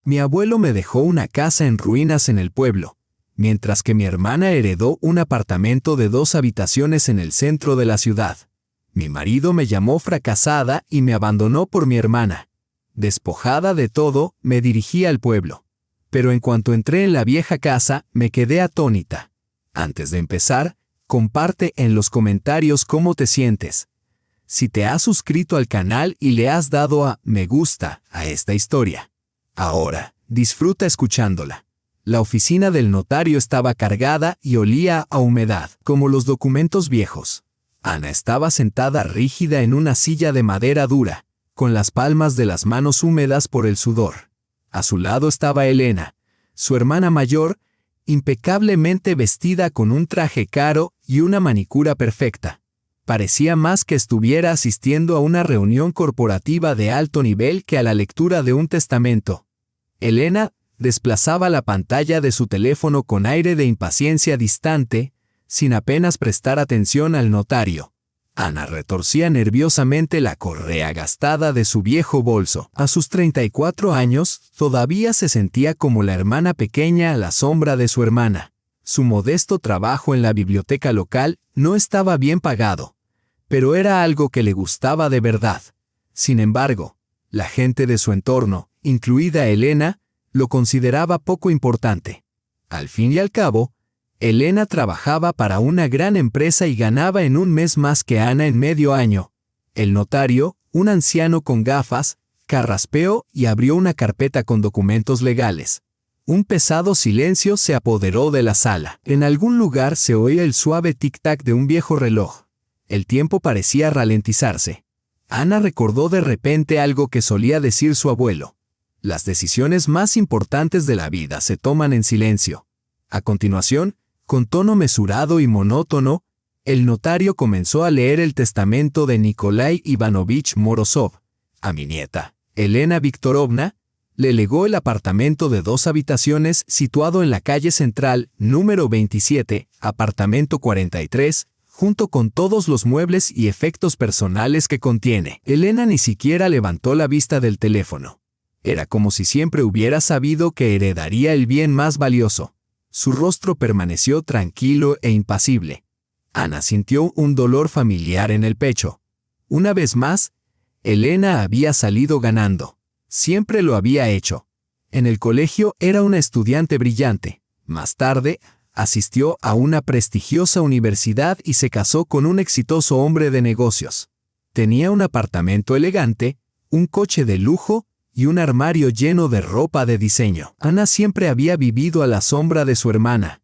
Mi abuelo me dejó una casa en ruinas en el pueblo, mientras que mi hermana heredó un apartamento de 2 habitaciones en el centro de la ciudad. Mi marido me llamó fracasada y me abandonó por mi hermana. Despojada de todo, me dirigí al pueblo. Pero en cuanto entré en la vieja casa, me quedé atónita. Antes de empezar, comparte en los comentarios cómo te sientes. Si te has suscrito al canal y le has dado a me gusta a esta historia. Ahora, disfruta escuchándola. La oficina del notario estaba cargada y olía a humedad, como los documentos viejos. Ana estaba sentada rígida en una silla de madera dura, con las palmas de las manos húmedas por el sudor. A su lado estaba Elena, su hermana mayor, impecablemente vestida con un traje caro y una manicura perfecta. Parecía más que estuviera asistiendo a una reunión corporativa de alto nivel que a la lectura de un testamento. Elena desplazaba la pantalla de su teléfono con aire de impaciencia distante, sin apenas prestar atención al notario. Ana retorcía nerviosamente la correa gastada de su viejo bolso. A sus 34 años, todavía se sentía como la hermana pequeña a la sombra de su hermana. Su modesto trabajo en la biblioteca local no estaba bien pagado, pero era algo que le gustaba de verdad. Sin embargo, la gente de su entorno, incluida Elena, lo consideraba poco importante. Al fin y al cabo, Elena trabajaba para una gran empresa y ganaba en un mes más que Ana en medio año. El notario, un anciano con gafas, carraspeó y abrió una carpeta con documentos legales. Un pesado silencio se apoderó de la sala. En algún lugar se oía el suave tic-tac de un viejo reloj. El tiempo parecía ralentizarse. Ana recordó de repente algo que solía decir su abuelo. Las decisiones más importantes de la vida se toman en silencio. A continuación, con tono mesurado y monótono, el notario comenzó a leer el testamento de Nikolai Ivanovich Morozov. A mi nieta, Elena Viktorovna, le legó el apartamento de 2 habitaciones situado en la calle central, número 27, apartamento 43, junto con todos los muebles y efectos personales que contiene. Elena ni siquiera levantó la vista del teléfono. Era como si siempre hubiera sabido que heredaría el bien más valioso. Su rostro permaneció tranquilo e impasible. Ana sintió un dolor familiar en el pecho. Una vez más, Elena había salido ganando. Siempre lo había hecho. En el colegio era una estudiante brillante. Más tarde, asistió a una prestigiosa universidad y se casó con un exitoso hombre de negocios. Tenía un apartamento elegante, un coche de lujo y un armario lleno de ropa de diseño. Ana siempre había vivido a la sombra de su hermana,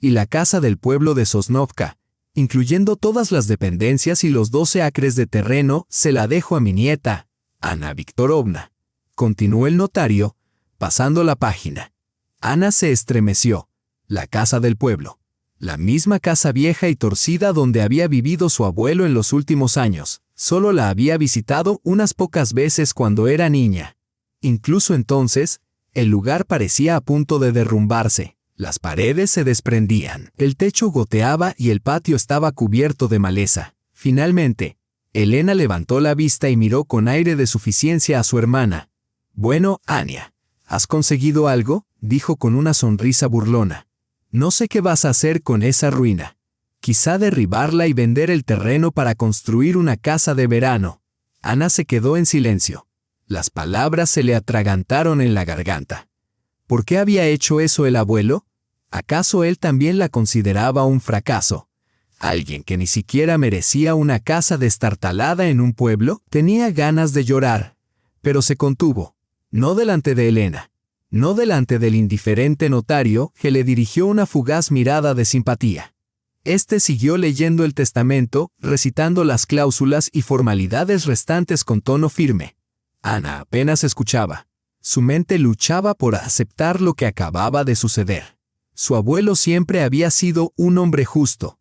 y la casa del pueblo de Sosnovka, incluyendo todas las dependencias y los 12 acres de terreno, se la dejo a mi nieta, Ana Viktorovna. Continuó el notario, pasando la página. Ana se estremeció. La casa del pueblo. La misma casa vieja y torcida donde había vivido su abuelo en los últimos años. Solo la había visitado unas pocas veces cuando era niña. Incluso entonces, el lugar parecía a punto de derrumbarse. Las paredes se desprendían, el techo goteaba y el patio estaba cubierto de maleza. Finalmente, Elena levantó la vista y miró con aire de suficiencia a su hermana. «Bueno, Ania, ¿has conseguido algo?», dijo con una sonrisa burlona. «No sé qué vas a hacer con esa ruina. Quizá derribarla y vender el terreno para construir una casa de verano». Ana se quedó en silencio. Las palabras se le atragantaron en la garganta. ¿Por qué había hecho eso el abuelo? ¿Acaso él también la consideraba un fracaso? ¿Alguien que ni siquiera merecía una casa destartalada en un pueblo? Tenía ganas de llorar, pero se contuvo. No delante de Elena, no delante del indiferente notario que le dirigió una fugaz mirada de simpatía. Este siguió leyendo el testamento, recitando las cláusulas y formalidades restantes con tono firme. Ana apenas escuchaba. Su mente luchaba por aceptar lo que acababa de suceder. Su abuelo siempre había sido un hombre justo.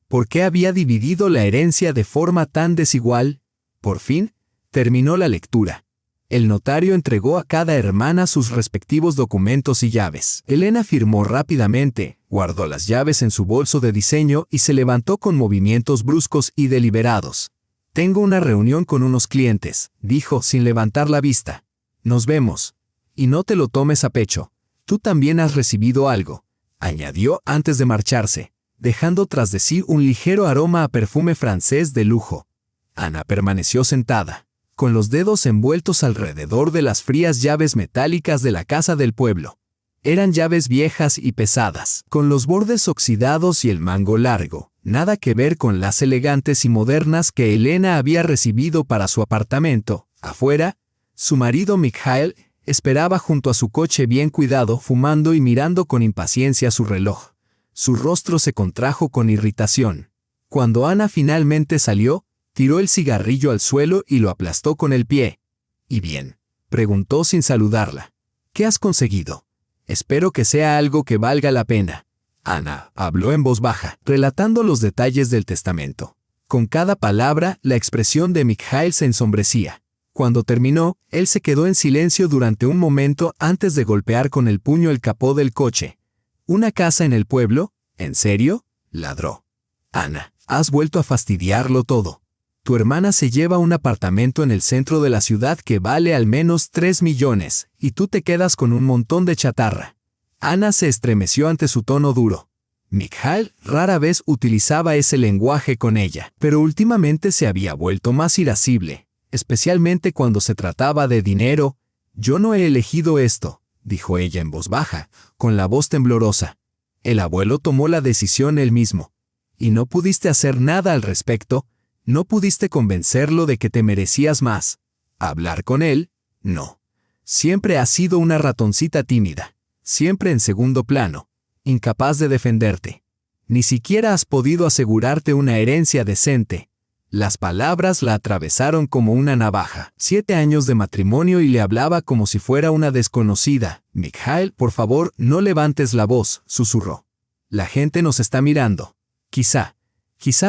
¿Por qué había dividido la herencia de forma tan desigual? Por fin, terminó la lectura. El notario entregó a cada hermana sus respectivos documentos y llaves. Elena firmó rápidamente, guardó las llaves en su bolso de diseño y se levantó con movimientos bruscos y deliberados. «Tengo una reunión con unos clientes», dijo sin levantar la vista. Nos vemos. Y no te lo tomes a pecho. Tú también has recibido algo, añadió antes de marcharse, dejando tras de sí un ligero aroma a perfume francés de lujo. Ana permaneció sentada, con los dedos envueltos alrededor de las frías llaves metálicas de la casa del pueblo. Eran llaves viejas y pesadas, con los bordes oxidados y el mango largo, nada que ver con las elegantes y modernas que Elena había recibido para su apartamento. Afuera, su marido Mikhail esperaba junto a su coche bien cuidado, fumando y mirando con impaciencia su reloj. Su rostro se contrajo con irritación. Cuando Ana finalmente salió, tiró el cigarrillo al suelo y lo aplastó con el pie. «¿Y bien?», preguntó sin saludarla. «¿Qué has conseguido? Espero que sea algo que valga la pena». Ana habló en voz baja, relatando los detalles del testamento. Con cada palabra, la expresión de Mikhail se ensombrecía. Cuando terminó, él se quedó en silencio durante un momento antes de golpear con el puño el capó del coche. «¿Una casa en el pueblo? ¿En serio?», ladró. «Ana, has vuelto a fastidiarlo todo. Tu hermana se lleva un apartamento en el centro de la ciudad que vale al menos 3 millones, y tú te quedas con un montón de chatarra». Ana se estremeció ante su tono duro. Mikhail rara vez utilizaba ese lenguaje con ella, pero últimamente se había vuelto más irascible, especialmente cuando se trataba de dinero. «Yo no he elegido esto», dijo ella en voz baja, con la voz temblorosa. «El abuelo tomó la decisión él mismo. ¿Y no pudiste hacer nada al respecto? ¿No pudiste convencerlo de que te merecías más? ¿Hablar con él? No. Siempre has sido una ratoncita tímida, siempre en segundo plano, incapaz de defenderte. Ni siquiera has podido asegurarte una herencia decente». Las palabras la atravesaron como una navaja. 7 años de matrimonio y le hablaba como si fuera una desconocida. «Mikhail, por favor, no levantes la voz», susurró. «La gente nos está mirando. Quizá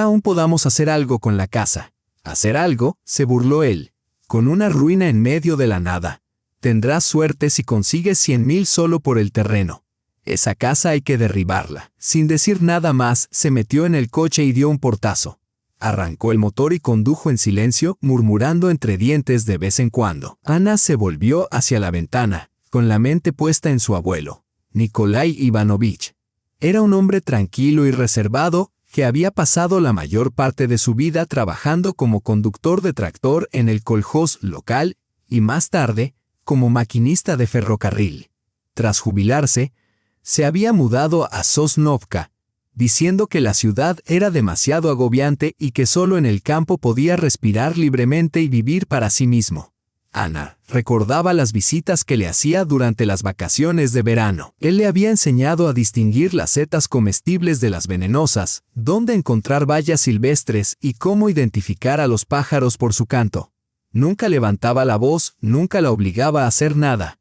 aún podamos hacer algo con la casa». «¿Hacer algo?», se burló él. «Con una ruina en medio de la nada. Tendrás suerte si consigues 100,000 solo por el terreno. Esa casa hay que derribarla». Sin decir nada más, se metió en el coche y dio un portazo. Arrancó el motor y condujo en silencio, murmurando entre dientes de vez en cuando. Ana se volvió hacia la ventana, con la mente puesta en su abuelo, Nikolai Ivanovich. Era un hombre tranquilo y reservado, que había pasado la mayor parte de su vida trabajando como conductor de tractor en el kolhoz local y más tarde, como maquinista de ferrocarril. Tras jubilarse, se había mudado a Sosnovka, diciendo que la ciudad era demasiado agobiante y que solo en el campo podía respirar libremente y vivir para sí mismo. Ana recordaba las visitas que le hacía durante las vacaciones de verano. Él le había enseñado a distinguir las setas comestibles de las venenosas, dónde encontrar bayas silvestres y cómo identificar a los pájaros por su canto. Nunca levantaba la voz, nunca la obligaba a hacer nada.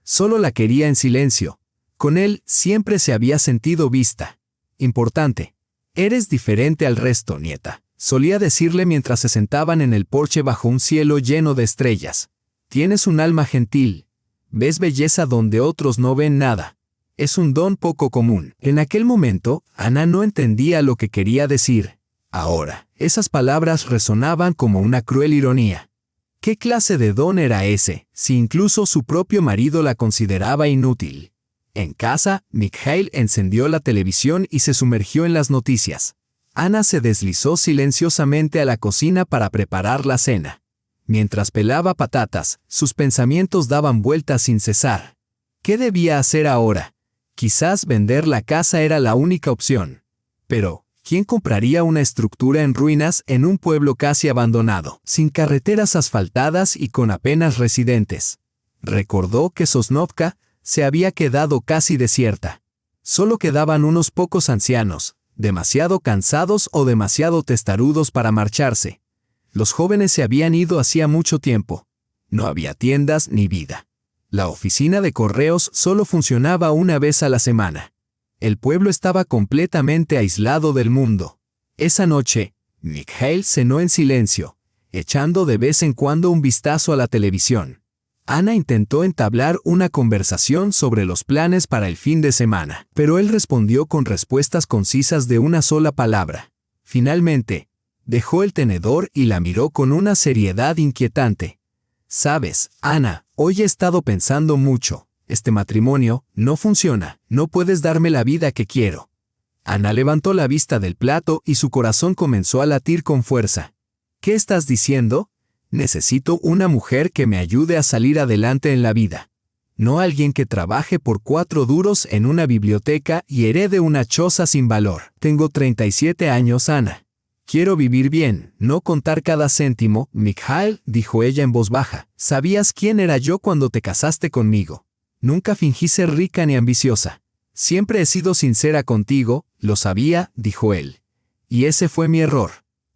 Solo la quería en silencio. Con él siempre se había sentido vista. «Importante. Eres diferente al resto, nieta», solía decirle mientras se sentaban en el porche bajo un cielo lleno de estrellas. «Tienes un alma gentil. Ves belleza donde otros no ven nada. Es un don poco común». En aquel momento, Ana no entendía lo que quería decir. Ahora, esas palabras resonaban como una cruel ironía. ¿Qué clase de don era ese, si incluso su propio marido la consideraba inútil? En casa, Mikhail encendió la televisión y se sumergió en las noticias. Ana se deslizó silenciosamente a la cocina para preparar la cena. Mientras pelaba patatas, sus pensamientos daban vueltas sin cesar. ¿Qué debía hacer ahora? Quizás vender la casa era la única opción. Pero, ¿quién compraría una estructura en ruinas en un pueblo casi abandonado, sin carreteras asfaltadas y con apenas residentes? Recordó que Sosnovka se había quedado casi desierta. Solo quedaban unos pocos ancianos, demasiado cansados o demasiado testarudos para marcharse. Los jóvenes se habían ido hacía mucho tiempo. No había tiendas ni vida. La oficina de correos solo funcionaba una vez a la semana. El pueblo estaba completamente aislado del mundo. Esa noche, Mikhail cenó en silencio, echando de vez en cuando un vistazo a la televisión. Ana intentó entablar una conversación sobre los planes para el fin de semana, pero él respondió con respuestas concisas de una sola palabra. Finalmente, dejó el tenedor y la miró con una seriedad inquietante. Sabes, Ana, hoy he estado pensando mucho. Este matrimonio no funciona, no puedes darme la vida que quiero. Ana levantó la vista del plato y su corazón comenzó a latir con fuerza. ¿Qué estás diciendo? Necesito una mujer que me ayude a salir adelante en la vida. No alguien que trabaje por 4 duros en una biblioteca y herede una choza sin valor. Tengo 37 años, Ana. Quiero vivir bien, no contar cada céntimo. Mikhail, dijo ella en voz baja, sabías quién era yo cuando te casaste conmigo. Nunca fingí ser rica ni ambiciosa. Siempre he sido sincera contigo, lo sabía, dijo él. Y ese fue mi error.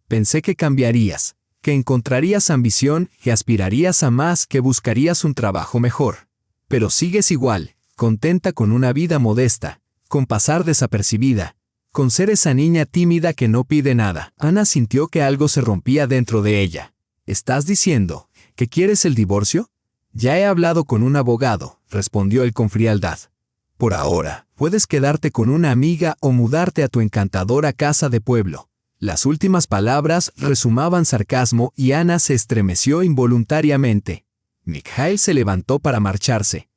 Pensé que cambiarías, que encontrarías ambición, que aspirarías a más, que buscarías un trabajo mejor. Pero sigues igual, contenta con una vida modesta, con pasar desapercibida, con ser esa niña tímida que no pide nada. Ana sintió que algo se rompía dentro de ella. ¿Estás diciendo que quieres el divorcio? Ya he hablado con un abogado, respondió él con frialdad. Por ahora, puedes quedarte con una amiga o mudarte a tu encantadora casa de pueblo. Las últimas palabras resumaban sarcasmo y Ana se estremeció involuntariamente. Mikhail se levantó para marcharse,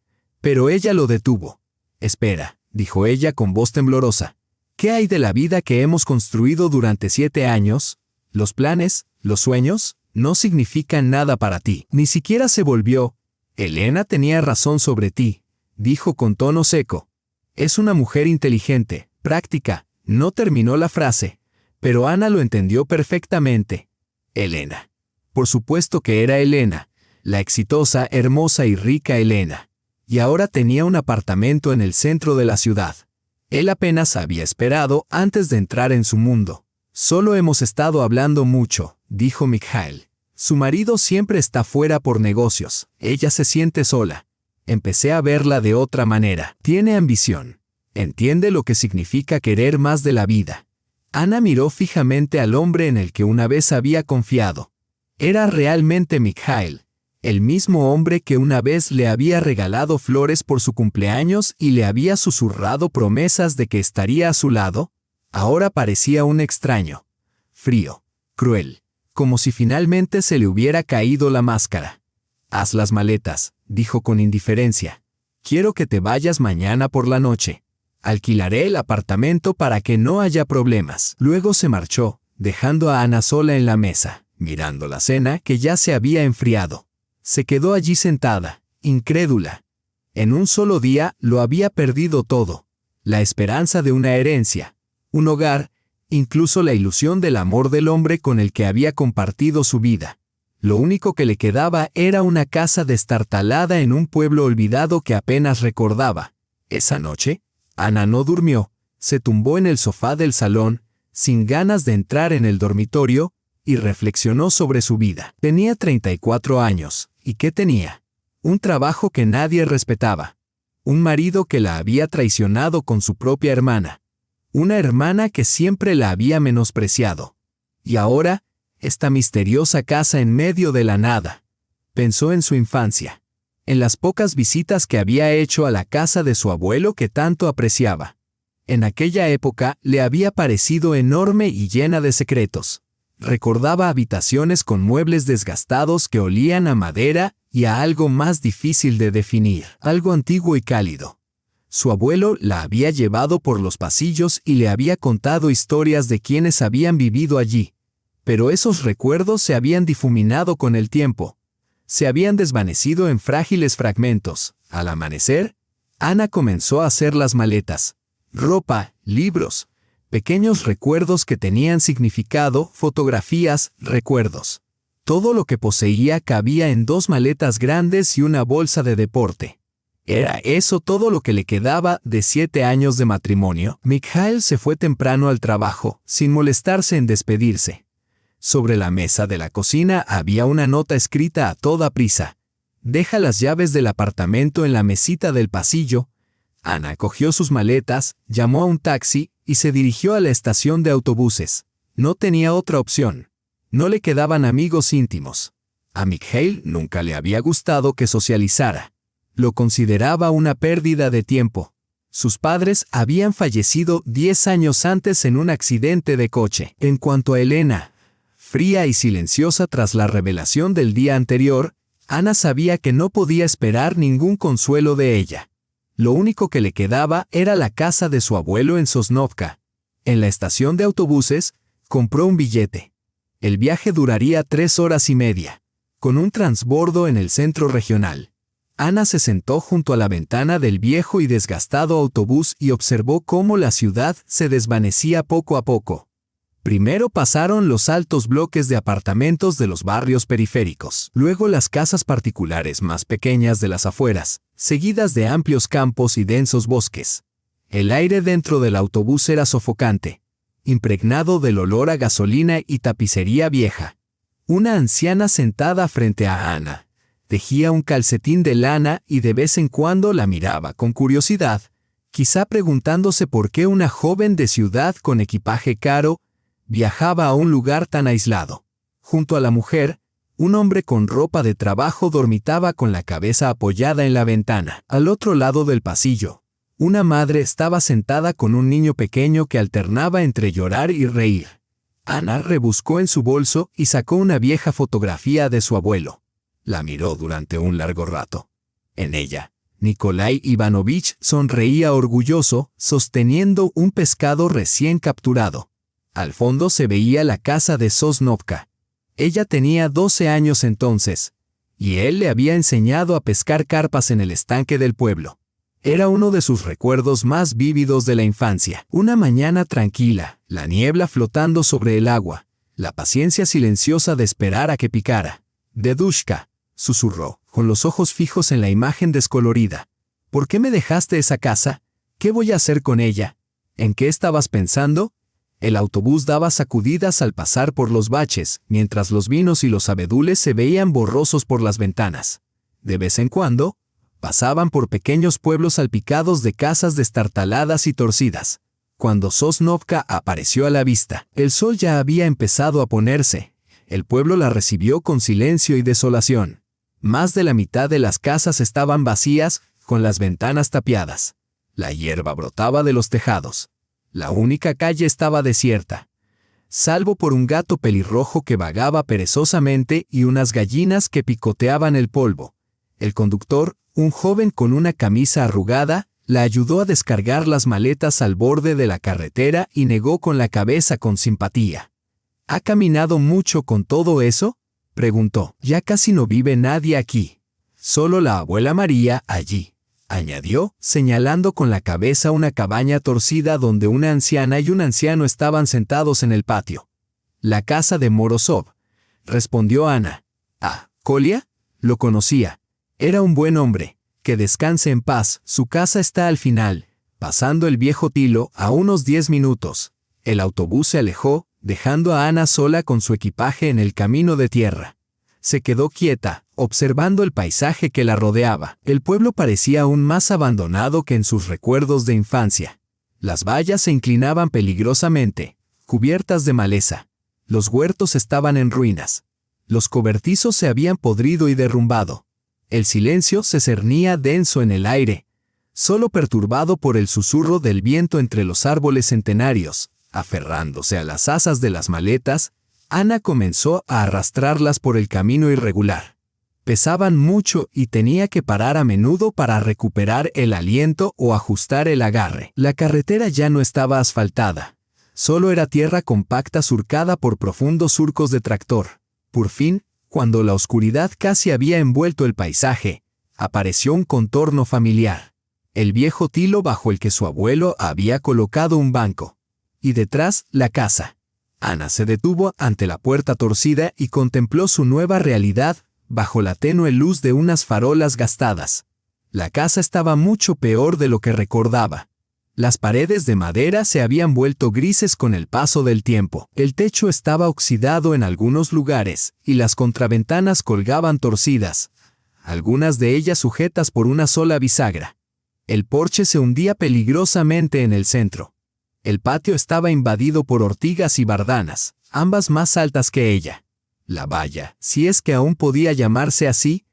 pero ella lo detuvo. Espera, dijo ella con voz temblorosa. ¿Qué hay de la vida que hemos construido durante 7 años? Los planes, los sueños, no significan nada para ti. Ni siquiera se volvió. Elena tenía razón sobre ti, dijo con tono seco. Es una mujer inteligente, práctica. No terminó la frase, pero Ana lo entendió perfectamente. Elena. Por supuesto que era Elena, la exitosa, hermosa y rica Elena. Y ahora tenía un apartamento en el centro de la ciudad. Él apenas había esperado antes de entrar en su mundo. Solo hemos estado hablando mucho, dijo Mikhail. Su marido siempre está fuera por negocios. Ella se siente sola. Empecé a verla de otra manera. Tiene ambición. Entiende lo que significa querer más de la vida. Ana miró fijamente al hombre en el que una vez había confiado. Era realmente Mikhail, el mismo hombre que una vez le había regalado flores por su cumpleaños y le había susurrado promesas de que estaría a su lado. Ahora parecía un extraño, frío, cruel, como si finalmente se le hubiera caído la máscara. Haz las maletas, dijo con indiferencia. Quiero que te vayas mañana por la noche. Alquilaré el apartamento para que no haya problemas. Luego se marchó, dejando a Ana sola en la mesa, mirando la cena que ya se había enfriado. Se quedó allí sentada, incrédula. En un solo día lo había perdido todo. La esperanza de una herencia, un hogar, incluso la ilusión del amor del hombre con el que había compartido su vida. Lo único que le quedaba era una casa destartalada en un pueblo olvidado que apenas recordaba. Esa noche, Ana no durmió, se tumbó en el sofá del salón, sin ganas de entrar en el dormitorio, y reflexionó sobre su vida. Tenía 34 años, ¿y qué tenía? Un trabajo que nadie respetaba. Un marido que la había traicionado con su propia hermana. Una hermana que siempre la había menospreciado. Y ahora, esta misteriosa casa en medio de la nada. Pensó en su infancia, en las pocas visitas que había hecho a la casa de su abuelo que tanto apreciaba. En aquella época le había parecido enorme y llena de secretos. Recordaba habitaciones con muebles desgastados que olían a madera y a algo más difícil de definir, algo antiguo y cálido. Su abuelo la había llevado por los pasillos y le había contado historias de quienes habían vivido allí. Pero esos recuerdos se habían difuminado con el tiempo. Se habían desvanecido en frágiles fragmentos. Al amanecer, Ana comenzó a hacer las maletas. Ropa, libros, pequeños recuerdos que tenían significado, fotografías, recuerdos. Todo lo que poseía cabía en 2 maletas grandes y una bolsa de deporte. ¿Era eso todo lo que le quedaba de 7 años de matrimonio? Mikhail se fue temprano al trabajo, sin molestarse en despedirse. Sobre la mesa de la cocina había una nota escrita a toda prisa. Deja las llaves del apartamento en la mesita del pasillo. Ana cogió sus maletas, llamó a un taxi y se dirigió a la estación de autobuses. No tenía otra opción. No le quedaban amigos íntimos. A Mikhail nunca le había gustado que socializara. Lo consideraba una pérdida de tiempo. Sus padres habían fallecido 10 años antes en un accidente de coche. En cuanto a Elena, fría y silenciosa tras la revelación del día anterior, Ana sabía que no podía esperar ningún consuelo de ella. Lo único que le quedaba era la casa de su abuelo en Sosnovka. En la estación de autobuses, compró un billete. El viaje duraría 3 horas y media, con un transbordo en el centro regional. Ana se sentó junto a la ventana del viejo y desgastado autobús y observó cómo la ciudad se desvanecía poco a poco. Primero pasaron los altos bloques de apartamentos de los barrios periféricos, luego las casas particulares más pequeñas de las afueras, seguidas de amplios campos y densos bosques. El aire dentro del autobús era sofocante, impregnado del olor a gasolina y tapicería vieja. Una anciana sentada frente a Ana tejía un calcetín de lana y de vez en cuando la miraba con curiosidad, quizá preguntándose por qué una joven de ciudad con equipaje caro viajaba a un lugar tan aislado. Junto a la mujer, un hombre con ropa de trabajo dormitaba con la cabeza apoyada en la ventana. Al otro lado del pasillo, una madre estaba sentada con un niño pequeño que alternaba entre llorar y reír. Ana rebuscó en su bolso y sacó una vieja fotografía de su abuelo. La miró durante un largo rato. En ella, Nikolai Ivanovich sonreía orgulloso, sosteniendo un pescado recién capturado. Al fondo se veía la casa de Sosnovka. Ella tenía 12 años entonces, y él le había enseñado a pescar carpas en el estanque del pueblo. Era uno de sus recuerdos más vívidos de la infancia. Una mañana tranquila, la niebla flotando sobre el agua, la paciencia silenciosa de esperar a que picara. «Dedushka», susurró, con los ojos fijos en la imagen descolorida. «¿Por qué me dejaste esa casa? ¿Qué voy a hacer con ella? ¿En qué estabas pensando?» El autobús daba sacudidas al pasar por los baches, mientras los vinos y los abedules se veían borrosos por las ventanas. De vez en cuando, pasaban por pequeños pueblos salpicados de casas destartaladas y torcidas. Cuando Sosnovka apareció a la vista, el sol ya había empezado a ponerse. El pueblo la recibió con silencio y desolación. Más de la mitad de las casas estaban vacías, con las ventanas tapiadas. La hierba brotaba de los tejados. La única calle estaba desierta, salvo por un gato pelirrojo que vagaba perezosamente y unas gallinas que picoteaban el polvo. El conductor, un joven con una camisa arrugada, la ayudó a descargar las maletas al borde de la carretera y negó con la cabeza con simpatía. ¿Ha caminado mucho con todo eso?, preguntó. «Ya casi no vive nadie aquí. Solo la abuela María allí», añadió, señalando con la cabeza una cabaña torcida donde una anciana y un anciano estaban sentados en el patio. «La casa de Morozov», respondió Ana. «Ah, Kolya, lo conocía. Era un buen hombre. Que descanse en paz, su casa está al final, pasando el viejo Tilo, a unos 10 minutos». El autobús se alejó, dejando a Ana sola con su equipaje en el camino de tierra. Se quedó quieta, observando el paisaje que la rodeaba. El pueblo parecía aún más abandonado que en sus recuerdos de infancia. Las vallas se inclinaban peligrosamente, cubiertas de maleza. Los huertos estaban en ruinas. Los cobertizos se habían podrido y derrumbado. El silencio se cernía denso en el aire, solo perturbado por el susurro del viento entre los árboles centenarios. Aferrándose a las asas de las maletas, Ana comenzó a arrastrarlas por el camino irregular. Pesaban mucho y tenía que parar a menudo para recuperar el aliento o ajustar el agarre. La carretera ya no estaba asfaltada. Solo era tierra compacta surcada por profundos surcos de tractor. Por fin, cuando la oscuridad casi había envuelto el paisaje, apareció un contorno familiar. El viejo tilo bajo el que su abuelo había colocado un banco. Y detrás, la casa. Ana se detuvo ante la puerta torcida y contempló su nueva realidad bajo la tenue luz de unas farolas gastadas. La casa estaba mucho peor de lo que recordaba. Las paredes de madera se habían vuelto grises con el paso del tiempo. El techo estaba oxidado en algunos lugares y las contraventanas colgaban torcidas, algunas de ellas sujetas por una sola bisagra. El porche se hundía peligrosamente en el centro. El patio estaba invadido por ortigas y bardanas, ambas más altas que ella. La valla, si es que aún podía llamarse así,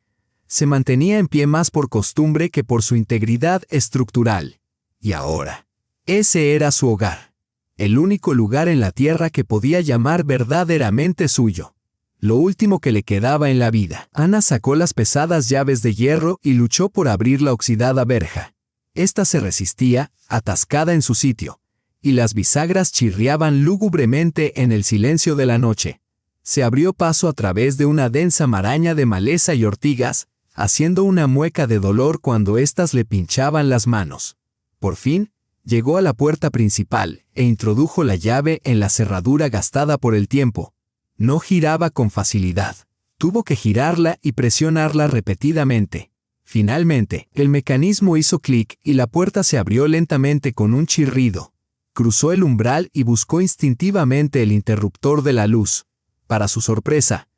se mantenía en pie más por costumbre que por su integridad estructural. Y ahora, ese era su hogar. El único lugar en la tierra que podía llamar verdaderamente suyo. lo último que le quedaba en la vida. Ana sacó las pesadas llaves de hierro y luchó por abrir la oxidada verja. Esta se resistía, atascada en su sitio, y las bisagras chirriaban lúgubremente en el silencio de la noche. Se abrió paso a través de una densa maraña de maleza y ortigas, haciendo una mueca de dolor cuando éstas le pinchaban las manos. Por fin, llegó a la puerta principal e introdujo la llave en la cerradura gastada por el tiempo. No giraba con facilidad. Tuvo que girarla y presionarla repetidamente. Finalmente, el mecanismo hizo clic y la puerta se abrió lentamente con un chirrido. Cruzó el umbral y buscó instintivamente el interruptor de la luz. Para su sorpresa,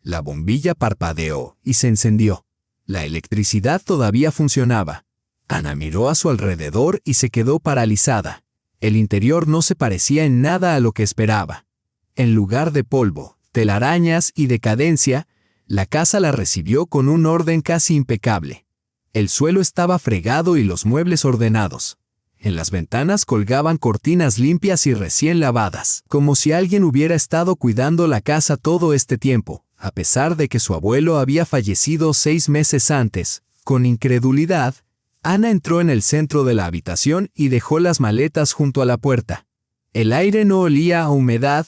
la bombilla parpadeó y se encendió. La electricidad todavía funcionaba. Ana miró a su alrededor y se quedó paralizada. El interior no se parecía en nada a lo que esperaba. En lugar de polvo, telarañas y decadencia, la casa la recibió con un orden casi impecable. El suelo estaba fregado y los muebles ordenados. En las ventanas colgaban cortinas limpias y recién lavadas, como si alguien hubiera estado cuidando la casa todo este tiempo, a pesar de que su abuelo había fallecido 6 meses antes. Con incredulidad, Ana entró en el centro de la habitación y dejó las maletas junto a la puerta. El aire no olía a humedad,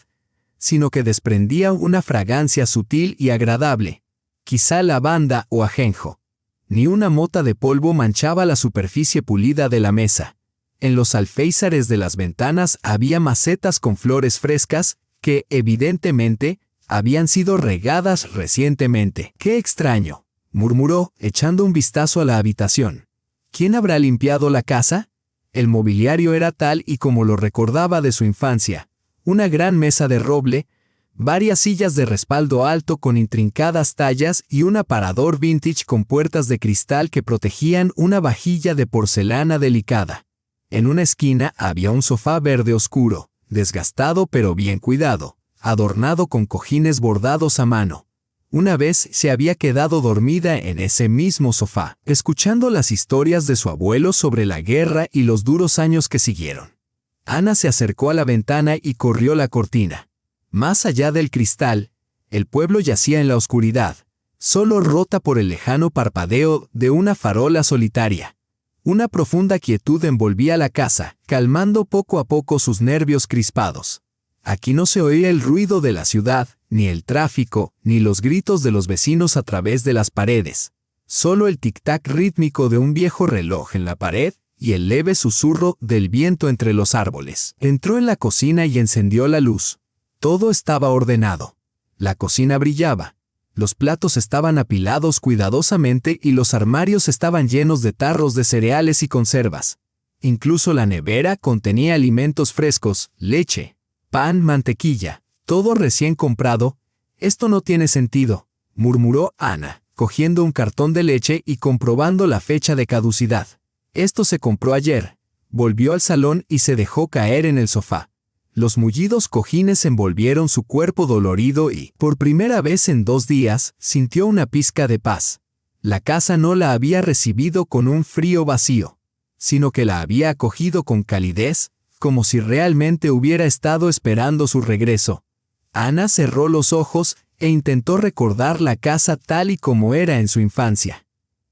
sino que desprendía una fragancia sutil y agradable, quizá lavanda o ajenjo. Ni una mota de polvo manchaba la superficie pulida de la mesa. En los alféizares de las ventanas había macetas con flores frescas que, evidentemente, habían sido regadas recientemente. ¡Qué extraño!, murmuró, echando un vistazo a la habitación. ¿Quién habrá limpiado la casa? El mobiliario era tal y como lo recordaba de su infancia. Una gran mesa de roble, varias sillas de respaldo alto con intrincadas tallas y un aparador vintage con puertas de cristal que protegían una vajilla de porcelana delicada. En una esquina había un sofá verde oscuro, desgastado pero bien cuidado, adornado con cojines bordados a mano. Una vez se había quedado dormida en ese mismo sofá, escuchando las historias de su abuelo sobre la guerra y los duros años que siguieron. Ana se acercó a la ventana y corrió la cortina. Más allá del cristal, el pueblo yacía en la oscuridad, solo rota por el lejano parpadeo de una farola solitaria. Una profunda quietud envolvía la casa, calmando poco a poco sus nervios crispados. Aquí no se oía el ruido de la ciudad, ni el tráfico, ni los gritos de los vecinos a través de las paredes. Solo el tic-tac rítmico de un viejo reloj en la pared y el leve susurro del viento entre los árboles. Entró en la cocina y encendió la luz. Todo estaba ordenado. La cocina brillaba. Los platos estaban apilados cuidadosamente y los armarios estaban llenos de tarros de cereales y conservas. Incluso la nevera contenía alimentos frescos, leche, pan, mantequilla, todo recién comprado. «Esto no tiene sentido», murmuró Ana, cogiendo un cartón de leche y comprobando la fecha de caducidad. «Esto se compró ayer». Volvió al salón y se dejó caer en el sofá. Los mullidos cojines envolvieron su cuerpo dolorido y, por primera vez en 2 días, sintió una pizca de paz. La casa no la había recibido con un frío vacío, sino que la había acogido con calidez, como si realmente hubiera estado esperando su regreso. Ana cerró los ojos e intentó recordar la casa tal y como era en su infancia.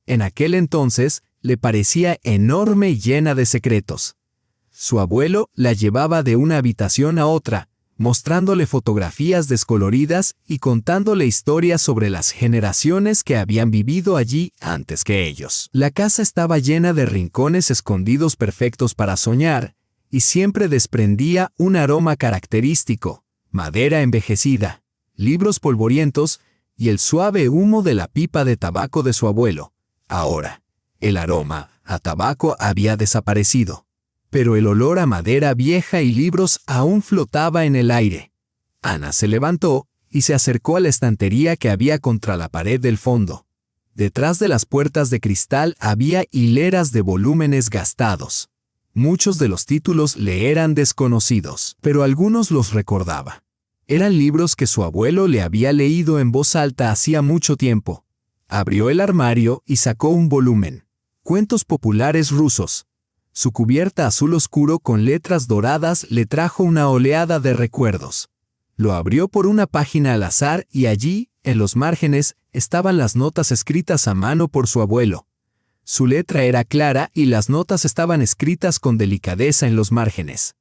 En aquel entonces, le parecía enorme y llena de secretos. Su abuelo la llevaba de una habitación a otra, mostrándole fotografías descoloridas y contándole historias sobre las generaciones que habían vivido allí antes que ellos. La casa estaba llena de rincones escondidos perfectos para soñar, y siempre desprendía un aroma característico: madera envejecida, libros polvorientos y el suave humo de la pipa de tabaco de su abuelo. Ahora, el aroma a tabaco había desaparecido, pero el olor a madera vieja y libros aún flotaba en el aire. Ana se levantó y se acercó a la estantería que había contra la pared del fondo. Detrás de las puertas de cristal había hileras de volúmenes gastados. Muchos de los títulos le eran desconocidos, pero algunos los recordaba. Eran libros que su abuelo le había leído en voz alta hacía mucho tiempo. Abrió el armario y sacó un volumen. Cuentos populares rusos. Su cubierta azul oscuro con letras doradas le trajo una oleada de recuerdos. Lo abrió por una página al azar y allí, en los márgenes, estaban las notas escritas a mano por su abuelo. Su letra era clara y las notas estaban escritas con delicadeza en los márgenes.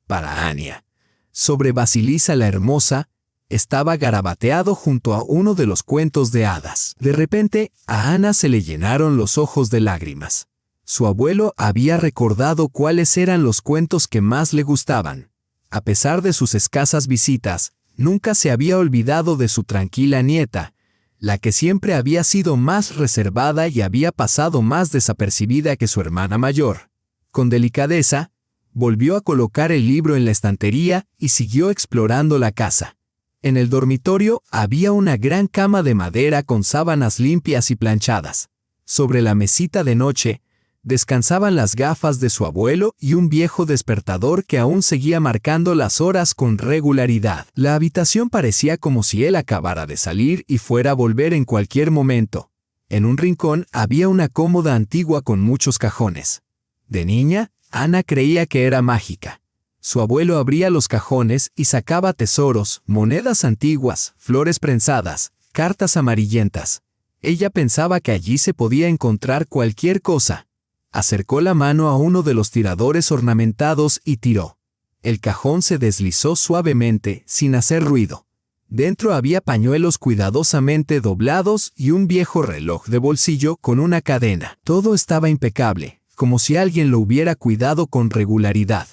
Para Anya. Sobre Basilisa la Hermosa, estaba garabateado junto a uno de los cuentos de hadas. De repente, a Ana se le llenaron los ojos de lágrimas. Su abuelo había recordado cuáles eran los cuentos que más le gustaban. A pesar de sus escasas visitas, nunca se había olvidado de su tranquila nieta, la que siempre había sido más reservada y había pasado más desapercibida que su hermana mayor. Con delicadeza, volvió a colocar el libro en la estantería y siguió explorando la casa. En el dormitorio había una gran cama de madera con sábanas limpias y planchadas. Sobre la mesita de noche, descansaban las gafas de su abuelo y un viejo despertador que aún seguía marcando las horas con regularidad. La habitación parecía como si él acabara de salir y fuera a volver en cualquier momento. En un rincón había una cómoda antigua con muchos cajones. De niña, Ana creía que era mágica. Su abuelo abría los cajones y sacaba tesoros, monedas antiguas, flores prensadas, cartas amarillentas. Ella pensaba que allí se podía encontrar cualquier cosa. Acercó la mano a uno de los tiradores ornamentados y tiró. El cajón se deslizó suavemente, sin hacer ruido. Dentro había pañuelos cuidadosamente doblados y un viejo reloj de bolsillo con una cadena. Todo estaba impecable, como si alguien lo hubiera cuidado con regularidad.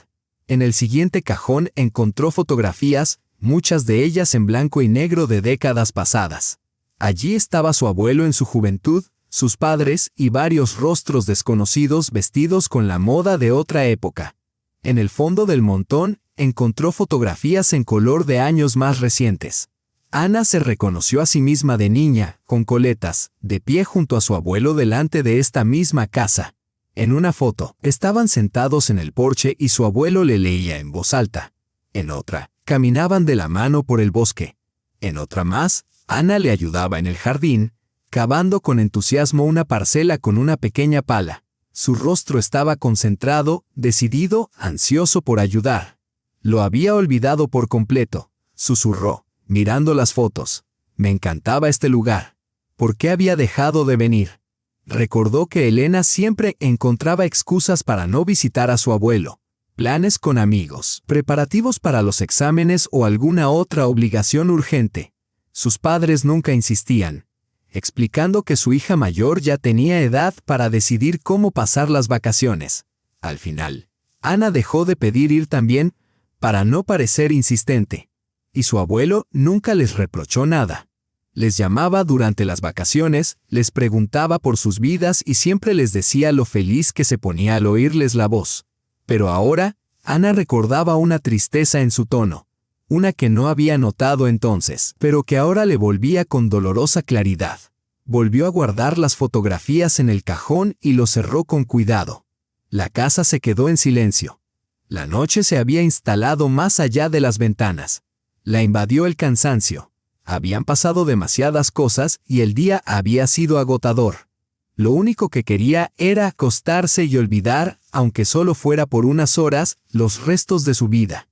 En el siguiente cajón encontró fotografías, muchas de ellas en blanco y negro de décadas pasadas. Allí estaba su abuelo en su juventud, sus padres y varios rostros desconocidos vestidos con la moda de otra época. En el fondo del montón, encontró fotografías en color de años más recientes. Ana se reconoció a sí misma de niña, con coletas, de pie junto a su abuelo delante de esta misma casa. En una foto, estaban sentados en el porche y su abuelo le leía en voz alta. En otra, caminaban de la mano por el bosque. En otra más, Ana le ayudaba en el jardín, cavando con entusiasmo una parcela con una pequeña pala. Su rostro estaba concentrado, decidido, ansioso por ayudar. Lo había olvidado por completo, susurró, mirando las fotos. Me encantaba este lugar. ¿Por qué había dejado de venir? Recordó que Elena siempre encontraba excusas para no visitar a su abuelo. Planes con amigos, preparativos para los exámenes o alguna otra obligación urgente. Sus padres nunca insistían, explicando que su hija mayor ya tenía edad para decidir cómo pasar las vacaciones. Al final, Ana dejó de pedir ir también, para no parecer insistente. Y su abuelo nunca les reprochó nada. Les llamaba durante las vacaciones, les preguntaba por sus vidas y siempre les decía lo feliz que se ponía al oírles la voz. Pero ahora, Ana recordaba una tristeza en su tono, una que no había notado entonces, pero que ahora le volvía con dolorosa claridad. Volvió a guardar las fotografías en el cajón y lo cerró con cuidado. La casa se quedó en silencio. La noche se había instalado más allá de las ventanas. La invadió el cansancio. Habían pasado demasiadas cosas y el día había sido agotador. Lo único que quería era acostarse y olvidar, aunque solo fuera por unas horas, los restos de su vida.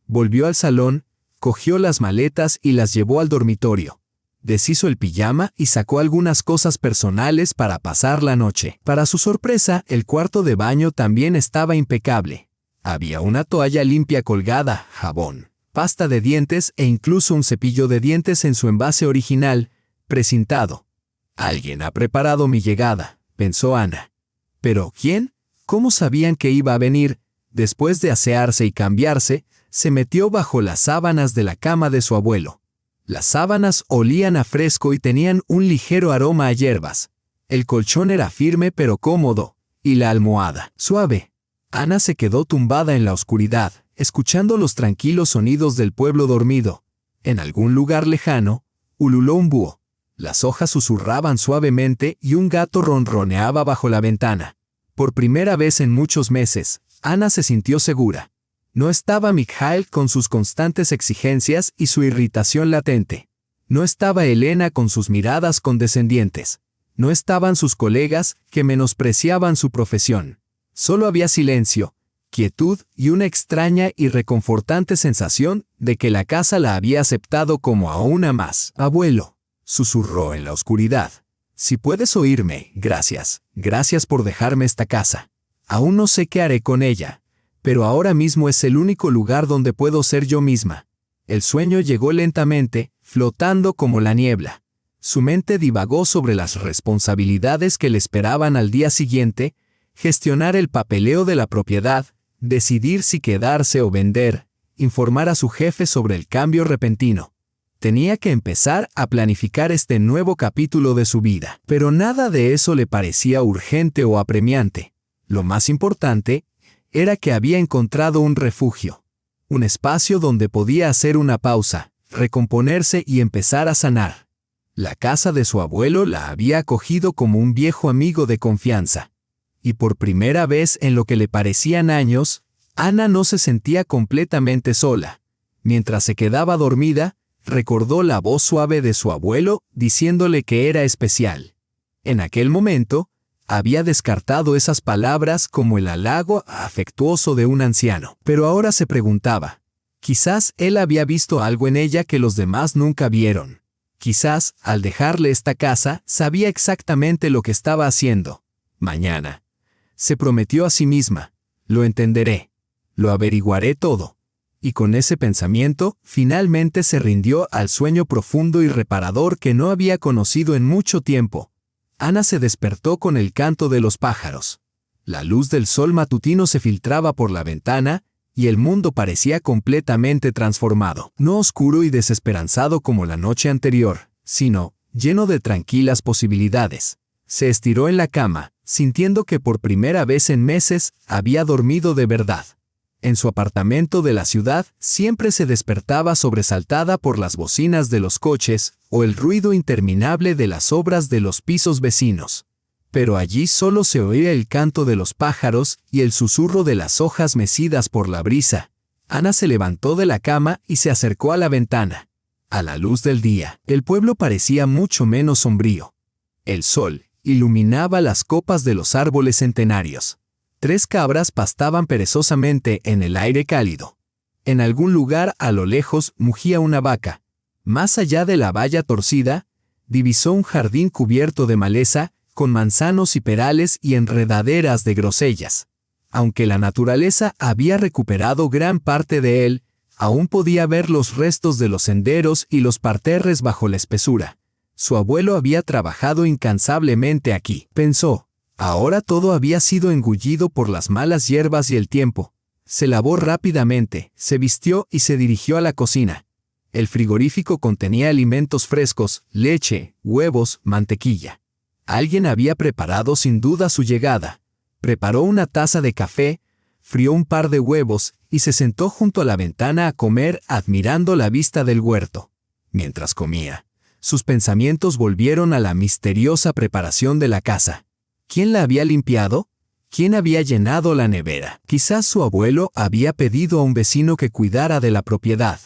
Volvió al salón, cogió las maletas y las llevó al dormitorio. Deshizo el pijama y sacó algunas cosas personales para pasar la noche. Para su sorpresa, el cuarto de baño también estaba impecable. Había una toalla limpia colgada, jabón, pasta de dientes e incluso un cepillo de dientes en su envase original, precintado. Alguien ha preparado mi llegada, pensó Ana. ¿Pero quién? ¿Cómo sabían que iba a venir? Después de asearse y cambiarse, se metió bajo las sábanas de la cama de su abuelo. Las sábanas olían a fresco y tenían un ligero aroma a hierbas. El colchón era firme pero cómodo, y la almohada, suave. Ana se quedó tumbada en la oscuridad, escuchando los tranquilos sonidos del pueblo dormido. En algún lugar lejano, ululó un búho. Las hojas susurraban suavemente y un gato ronroneaba bajo la ventana. Por primera vez en muchos meses, Ana se sintió segura. No estaba Mikhail con sus constantes exigencias y su irritación latente. No estaba Elena con sus miradas condescendientes. No estaban sus colegas que menospreciaban su profesión. Solo había silencio, quietud y una extraña y reconfortante sensación de que la casa la había aceptado como a una más. «Abuelo», susurró en la oscuridad. «Si puedes oírme, gracias. Gracias por dejarme esta casa. Aún no sé qué haré con ella, pero ahora mismo es el único lugar donde puedo ser yo misma». El sueño llegó lentamente, flotando como la niebla. Su mente divagó sobre las responsabilidades que le esperaban al día siguiente, gestionar el papeleo de la propiedad, decidir si quedarse o vender, informar a su jefe sobre el cambio repentino. Tenía que empezar a planificar este nuevo capítulo de su vida. Pero nada de eso le parecía urgente o apremiante. Lo más importante era que había encontrado un refugio, un espacio donde podía hacer una pausa, recomponerse y empezar a sanar. La casa de su abuelo la había acogido como un viejo amigo de confianza. Y por primera vez en lo que le parecían años, Ana no se sentía completamente sola. Mientras se quedaba dormida, recordó la voz suave de su abuelo diciéndole que era especial. En aquel momento, había descartado esas palabras como el halago afectuoso de un anciano. Pero ahora se preguntaba, quizás él había visto algo en ella que los demás nunca vieron. Quizás, al dejarle esta casa, sabía exactamente lo que estaba haciendo. Mañana, se prometió a sí misma, lo entenderé, lo averiguaré todo. Y con ese pensamiento, finalmente se rindió al sueño profundo y reparador que no había conocido en mucho tiempo. Ana se despertó con el canto de los pájaros. La luz del sol matutino se filtraba por la ventana, y el mundo parecía completamente transformado. No oscuro y desesperanzado como la noche anterior, sino lleno de tranquilas posibilidades. Se estiró en la cama, sintiendo que por primera vez en meses había dormido de verdad. En su apartamento de la ciudad siempre se despertaba sobresaltada por las bocinas de los coches o el ruido interminable de las obras de los pisos vecinos. Pero allí solo se oía el canto de los pájaros y el susurro de las hojas mecidas por la brisa. Ana se levantó de la cama y se acercó a la ventana. A la luz del día, el pueblo parecía mucho menos sombrío. El sol iluminaba las copas de los árboles centenarios. 3 cabras pastaban perezosamente en el aire cálido. En algún lugar a lo lejos mugía una vaca. Más allá de la valla torcida, divisó un jardín cubierto de maleza, con manzanos y perales y enredaderas de grosellas. Aunque la naturaleza había recuperado gran parte de él, aún podía ver los restos de los senderos y los parterres bajo la espesura. Su abuelo había trabajado incansablemente aquí, pensó. Ahora todo había sido engullido por las malas hierbas y el tiempo. Se lavó rápidamente, se vistió y se dirigió a la cocina. El frigorífico contenía alimentos frescos, leche, huevos, mantequilla. Alguien había preparado sin duda su llegada. Preparó una taza de café, frió un par de huevos y se sentó junto a la ventana a comer admirando la vista del huerto. Mientras comía, sus pensamientos volvieron a la misteriosa preparación de la casa. ¿Quién la había limpiado? ¿Quién había llenado la nevera? Quizás su abuelo había pedido a un vecino que cuidara de la propiedad.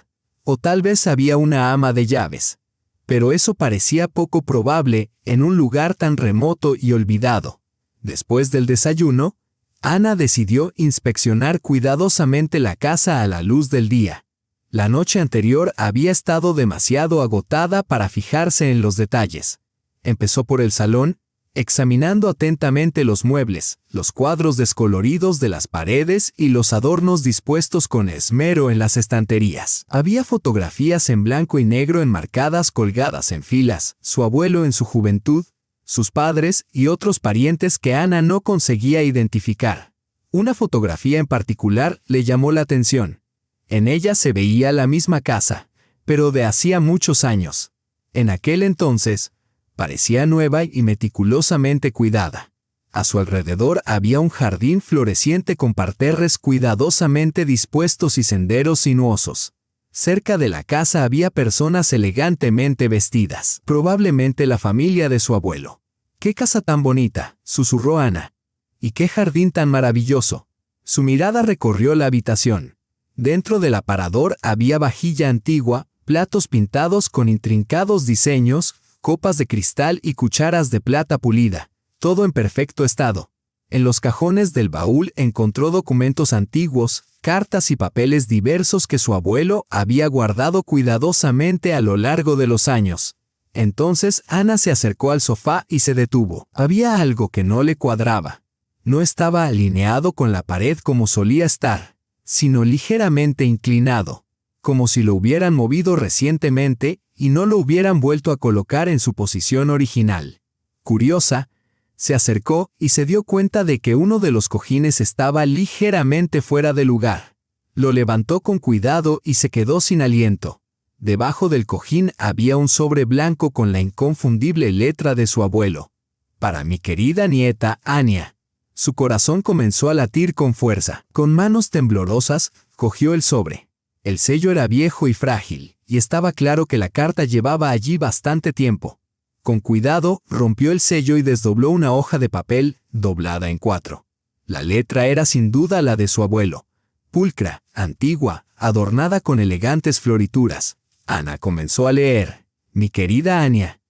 O tal vez había una ama de llaves. Pero eso parecía poco probable en un lugar tan remoto y olvidado. Después del desayuno, Ana decidió inspeccionar cuidadosamente la casa a la luz del día. La noche anterior había estado demasiado agotada para fijarse en los detalles. Empezó por el salón, examinando atentamente los muebles, los cuadros descoloridos de las paredes y los adornos dispuestos con esmero en las estanterías. Había fotografías en blanco y negro enmarcadas colgadas en filas, su abuelo en su juventud, sus padres y otros parientes que Ana no conseguía identificar. Una fotografía en particular le llamó la atención. En ella se veía la misma casa, pero de hacía muchos años. En aquel entonces, parecía nueva y meticulosamente cuidada. A su alrededor había un jardín floreciente con parterres cuidadosamente dispuestos y senderos sinuosos. Cerca de la casa había personas elegantemente vestidas, probablemente la familia de su abuelo. «¡Qué casa tan bonita!», susurró Ana. «¡Y qué jardín tan maravilloso!». Su mirada recorrió la habitación. Dentro del aparador había vajilla antigua, platos pintados con intrincados diseños, copas de cristal y cucharas de plata pulida, todo en perfecto estado. En los cajones del baúl encontró documentos antiguos, cartas y papeles diversos que su abuelo había guardado cuidadosamente a lo largo de los años. Entonces Ana se acercó al sofá y se detuvo. Había algo que no le cuadraba. No estaba alineado con la pared como solía estar, sino ligeramente inclinado, como si lo hubieran movido recientemente y no lo hubieran vuelto a colocar en su posición original. Curiosa, se acercó y se dio cuenta de que uno de los cojines estaba ligeramente fuera de lugar. Lo levantó con cuidado y se quedó sin aliento. Debajo del cojín había un sobre blanco con la inconfundible letra de su abuelo. Para mi querida nieta Anya. Su corazón comenzó a latir con fuerza. Con manos temblorosas, cogió el sobre. El sello era viejo y frágil, y estaba claro que la carta llevaba allí bastante tiempo. Con cuidado, rompió el sello y desdobló una hoja de papel, doblada en 4. La letra era sin duda la de su abuelo. Pulcra, antigua, adornada con elegantes florituras. Ana comenzó a leer. Mi querida Anya.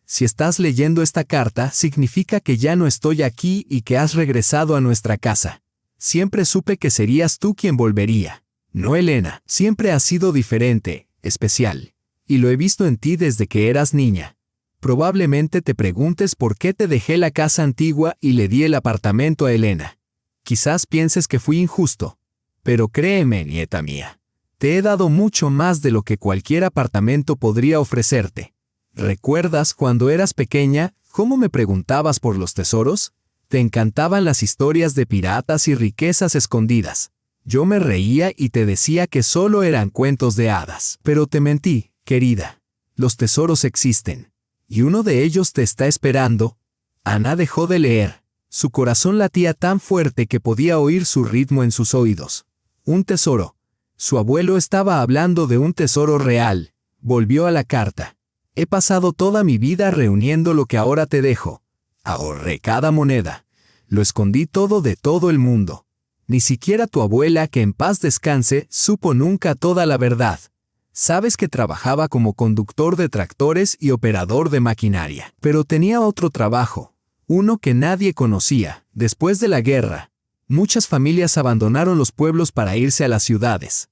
Si estás leyendo esta carta, significa que ya no estoy aquí y que has regresado a nuestra casa. Siempre supe que serías tú quien volvería. No Elena. Siempre has sido diferente, especial. Y lo he visto en ti desde que eras niña. Probablemente te preguntes por qué te dejé la casa antigua y le di el apartamento a Elena. Quizás pienses que fui injusto. Pero créeme, nieta mía. Te he dado mucho más de lo que cualquier apartamento podría ofrecerte. ¿Recuerdas cuando eras pequeña cómo me preguntabas por los tesoros? Te encantaban las historias de piratas y riquezas escondidas. Yo me reía y te decía que solo eran cuentos de hadas. Pero te mentí, querida. Los tesoros existen. Y uno de ellos te está esperando. Ana dejó de leer. Su corazón latía tan fuerte que podía oír su ritmo en sus oídos. Un tesoro. Su abuelo estaba hablando de un tesoro real. Volvió a la carta. He pasado toda mi vida reuniendo lo que ahora te dejo. Ahorré cada moneda. Lo escondí todo de todo el mundo. Ni siquiera tu abuela, que en paz descanse, supo nunca toda la verdad. Sabes que trabajaba como conductor de tractores y operador de maquinaria. Pero tenía otro trabajo, uno que nadie conocía. Después de la guerra, muchas familias abandonaron los pueblos para irse a las ciudades.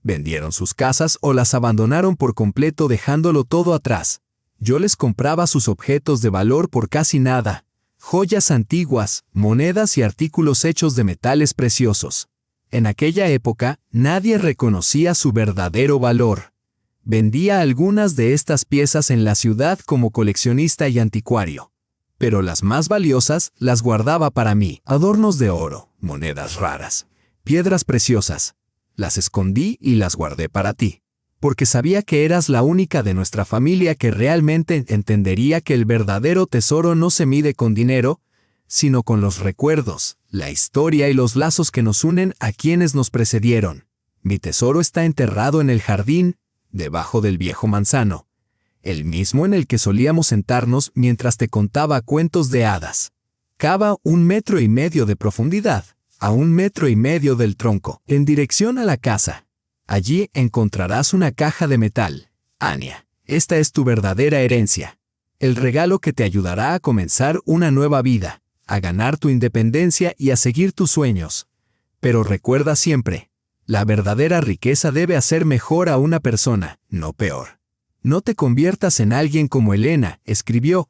Vendieron sus casas o las abandonaron por completo dejándolo todo atrás. Yo les compraba sus objetos de valor por casi nada, joyas antiguas, monedas y artículos hechos de metales preciosos. En aquella época, nadie reconocía su verdadero valor. Vendía algunas de estas piezas en la ciudad como coleccionista y anticuario. Pero las más valiosas las guardaba para mí. Adornos de oro, monedas raras, piedras preciosas. Las escondí y las guardé para ti. Porque sabía que eras la única de nuestra familia que realmente entendería que el verdadero tesoro no se mide con dinero, sino con los recuerdos, la historia y los lazos que nos unen a quienes nos precedieron. Mi tesoro está enterrado en el jardín, debajo del viejo manzano, el mismo en el que solíamos sentarnos mientras te contaba cuentos de hadas. Cava 1,5 metros de profundidad, a 1,5 metros del tronco, en dirección a la casa. Allí encontrarás una caja de metal. Anya, esta es tu verdadera herencia. El regalo que te ayudará a comenzar una nueva vida, a ganar tu independencia y a seguir tus sueños. Pero recuerda siempre, la verdadera riqueza debe hacer mejor a una persona, no peor. No te conviertas en alguien como Elena, escribió,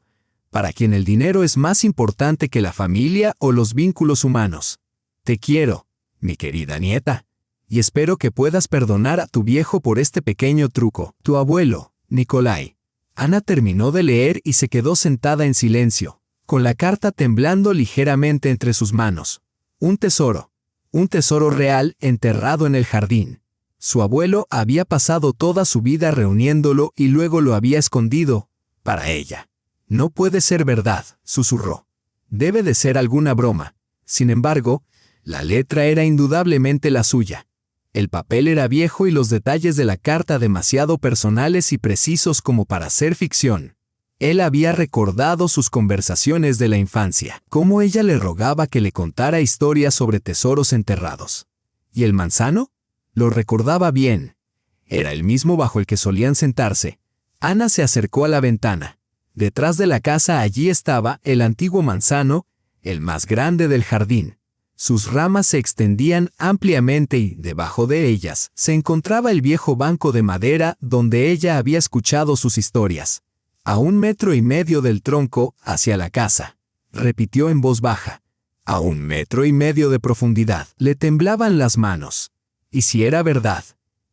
para quien el dinero es más importante que la familia o los vínculos humanos. Te quiero, mi querida nieta, y espero que puedas perdonar a tu viejo por este pequeño truco. Tu abuelo, Nikolai. Ana terminó de leer y se quedó sentada en silencio, con la carta temblando ligeramente entre sus manos. Un tesoro real enterrado en el jardín. Su abuelo había pasado toda su vida reuniéndolo y luego lo había escondido, para ella. No puede ser verdad, susurró. Debe de ser alguna broma. Sin embargo, la letra era indudablemente la suya. El papel era viejo y los detalles de la carta demasiado personales y precisos como para ser ficción. Él había recordado sus conversaciones de la infancia, cómo ella le rogaba que le contara historias sobre tesoros enterrados. ¿Y el manzano? Lo recordaba bien. Era el mismo bajo el que solían sentarse. Ana se acercó a la ventana. Detrás de la casa allí estaba el antiguo manzano, el más grande del jardín. Sus ramas se extendían ampliamente y, debajo de ellas, se encontraba el viejo banco de madera donde ella había escuchado sus historias. A 1,5 metros del tronco, hacia la casa, repitió en voz baja. A 1,5 metros de profundidad. Le temblaban las manos. ¿Y si era verdad?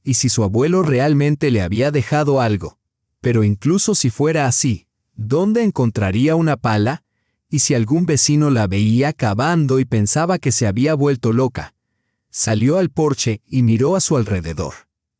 ¿Y si su abuelo realmente le había dejado algo? Pero incluso si fuera así, ¿dónde encontraría una pala? ¿Y si algún vecino la veía cavando y pensaba que se había vuelto loca? Salió al porche y miró a su alrededor.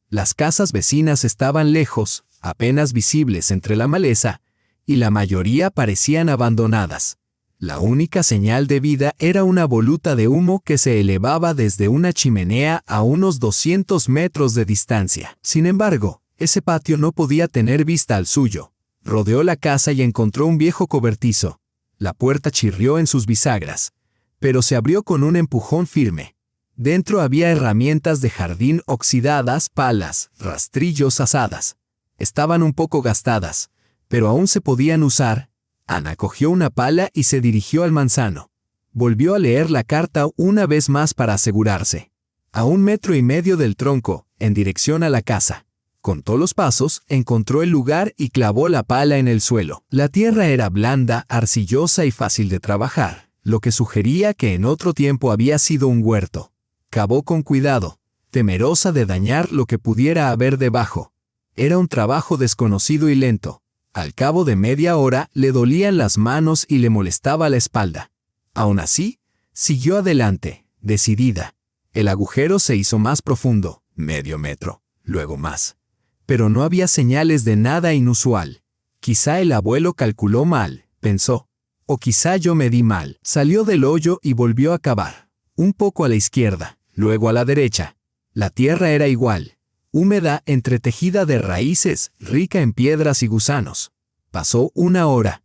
Las casas vecinas estaban lejos, apenas visibles entre la maleza, y la mayoría parecían abandonadas. La única señal de vida era una voluta de humo que se elevaba desde una chimenea a unos 200 metros de distancia. Sin embargo, ese patio no podía tener vista al suyo. Rodeó la casa y encontró un viejo cobertizo. La puerta chirrió en sus bisagras, pero se abrió con un empujón firme. Dentro había herramientas de jardín oxidadas, palas, rastrillos asadas. Estaban un poco gastadas, pero aún se podían usar. Ana cogió una pala y se dirigió al manzano. Volvió a leer la carta una vez más para asegurarse. A 1,5 metros del tronco, en dirección a la casa. Contó los pasos, encontró el lugar y clavó la pala en el suelo. La tierra era blanda, arcillosa y fácil de trabajar, lo que sugería que en otro tiempo había sido un huerto. Cavó con cuidado, temerosa de dañar lo que pudiera haber debajo. Era un trabajo desconocido y lento. Al cabo de media hora le dolían las manos y le molestaba la espalda. Aún así, siguió adelante, decidida. El agujero se hizo más profundo, 1/2 metro, luego más. Pero no había señales de nada inusual. Quizá el abuelo calculó mal, pensó. O quizá yo medí mal. Salió del hoyo y volvió a cavar. Un poco a la izquierda, luego a la derecha. La tierra era igual. Húmeda, entretejida de raíces, rica en piedras y gusanos. Pasó 1 hora.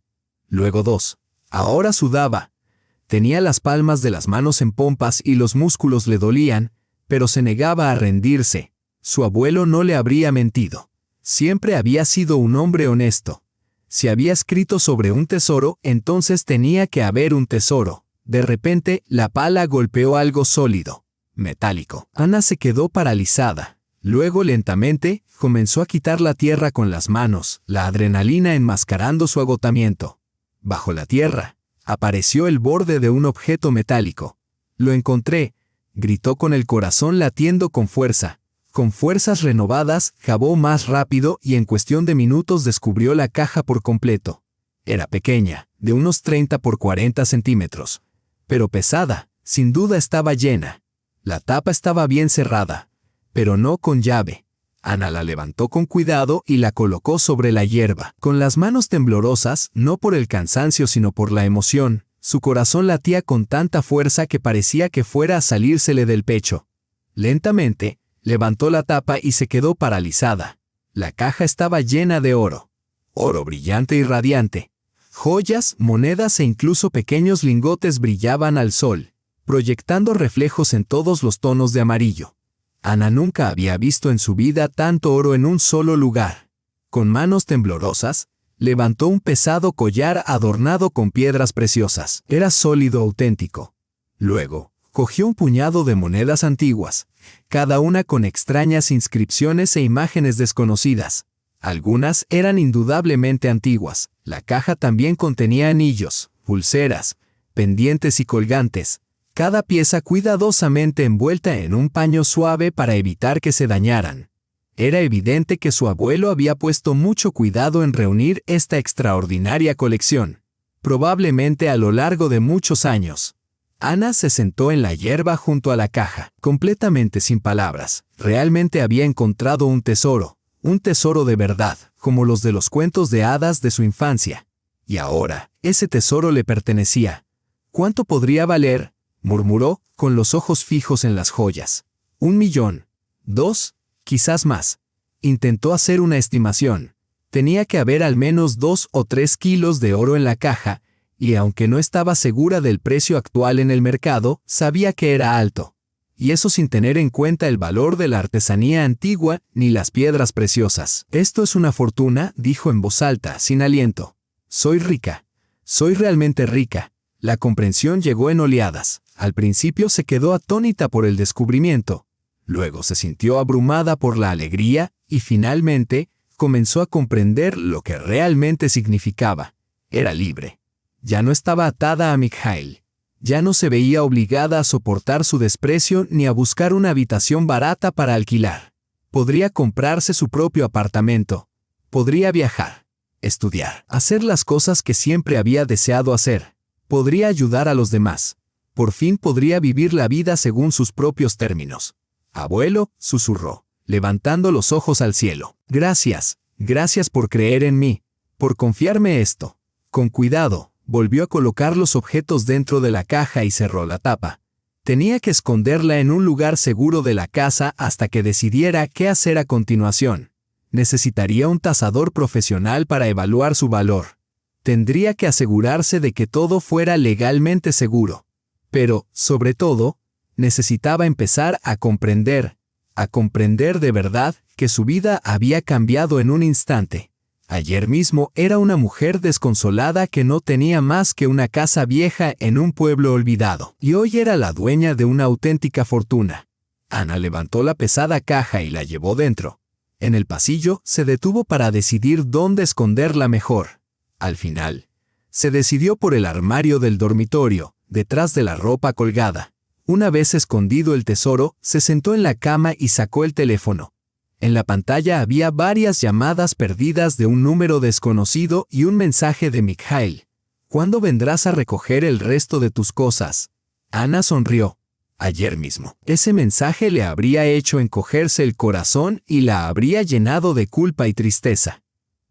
Luego 2. Ahora sudaba. Tenía las palmas de las manos en pompas y los músculos le dolían, pero se negaba a rendirse. Su abuelo no le habría mentido. Siempre había sido un hombre honesto. Si había escrito sobre un tesoro, entonces tenía que haber un tesoro. De repente, la pala golpeó algo sólido, metálico. Ana se quedó paralizada. Luego, lentamente, comenzó a quitar la tierra con las manos, la adrenalina enmascarando su agotamiento. Bajo la tierra, apareció el borde de un objeto metálico. «Lo encontré», gritó con el corazón latiendo con fuerza. Con fuerzas renovadas, cavó más rápido y en cuestión de minutos descubrió la caja por completo. Era pequeña, de unos 30 por 40 centímetros. Pero pesada, sin duda estaba llena. La tapa estaba bien cerrada, pero no con llave. Ana la levantó con cuidado y la colocó sobre la hierba. Con las manos temblorosas, no por el cansancio sino por la emoción, su corazón latía con tanta fuerza que parecía que fuera a salírsele del pecho. Lentamente, levantó la tapa y se quedó paralizada. La caja estaba llena de oro. Oro brillante y radiante. Joyas, monedas e incluso pequeños lingotes brillaban al sol, proyectando reflejos en todos los tonos de amarillo. Ana nunca había visto en su vida tanto oro en un solo lugar. Con manos temblorosas, levantó un pesado collar adornado con piedras preciosas. Era sólido, auténtico. Luego, cogió un puñado de monedas antiguas, cada una con extrañas inscripciones e imágenes desconocidas. Algunas eran indudablemente antiguas. La caja también contenía anillos, pulseras, pendientes y colgantes, cada pieza cuidadosamente envuelta en un paño suave para evitar que se dañaran. Era evidente que su abuelo había puesto mucho cuidado en reunir esta extraordinaria colección, probablemente a lo largo de muchos años. Ana se sentó en la hierba junto a la caja, completamente sin palabras. Realmente había encontrado un tesoro de verdad, como los de los cuentos de hadas de su infancia. Y ahora, ese tesoro le pertenecía. ¿Cuánto podría valer?, murmuró, con los ojos fijos en las joyas. 1 millón. 2, quizás más. Intentó hacer una estimación. Tenía que haber al menos 2 o 3 kilos de oro en la caja, y aunque no estaba segura del precio actual en el mercado, sabía que era alto. Y eso sin tener en cuenta el valor de la artesanía antigua ni las piedras preciosas. «Esto es una fortuna», dijo en voz alta, sin aliento. «Soy rica. Soy realmente rica. La comprensión llegó en oleadas. Al principio se quedó atónita por el descubrimiento. Luego se sintió abrumada por la alegría y finalmente comenzó a comprender lo que realmente significaba. Era libre. Ya no estaba atada a Mikhail. Ya no se veía obligada a soportar su desprecio ni a buscar una habitación barata para alquilar. Podría comprarse su propio apartamento. Podría viajar, estudiar, hacer las cosas que siempre había deseado hacer. Podría ayudar a los demás. Por fin podría vivir la vida según sus propios términos. «Abuelo», susurró, levantando los ojos al cielo. «Gracias, gracias por creer en mí, por confiarme esto». Con cuidado, volvió a colocar los objetos dentro de la caja y cerró la tapa. Tenía que esconderla en un lugar seguro de la casa hasta que decidiera qué hacer a continuación. Necesitaría un tasador profesional para evaluar su valor. Tendría que asegurarse de que todo fuera legalmente seguro. Pero, sobre todo, necesitaba empezar a comprender de verdad que su vida había cambiado en un instante. Ayer mismo era una mujer desconsolada que no tenía más que una casa vieja en un pueblo olvidado, y hoy era la dueña de una auténtica fortuna. Ana levantó la pesada caja y la llevó dentro. En el pasillo se detuvo para decidir dónde esconderla mejor. Al final, se decidió por el armario del dormitorio, detrás de la ropa colgada. Una vez escondido el tesoro, se sentó en la cama y sacó el teléfono. En la pantalla había varias llamadas perdidas de un número desconocido y un mensaje de Mikhail. «¿Cuándo vendrás a recoger el resto de tus cosas?» Ana sonrió. Ayer mismo. Ese mensaje le habría hecho encogerse el corazón y la habría llenado de culpa y tristeza.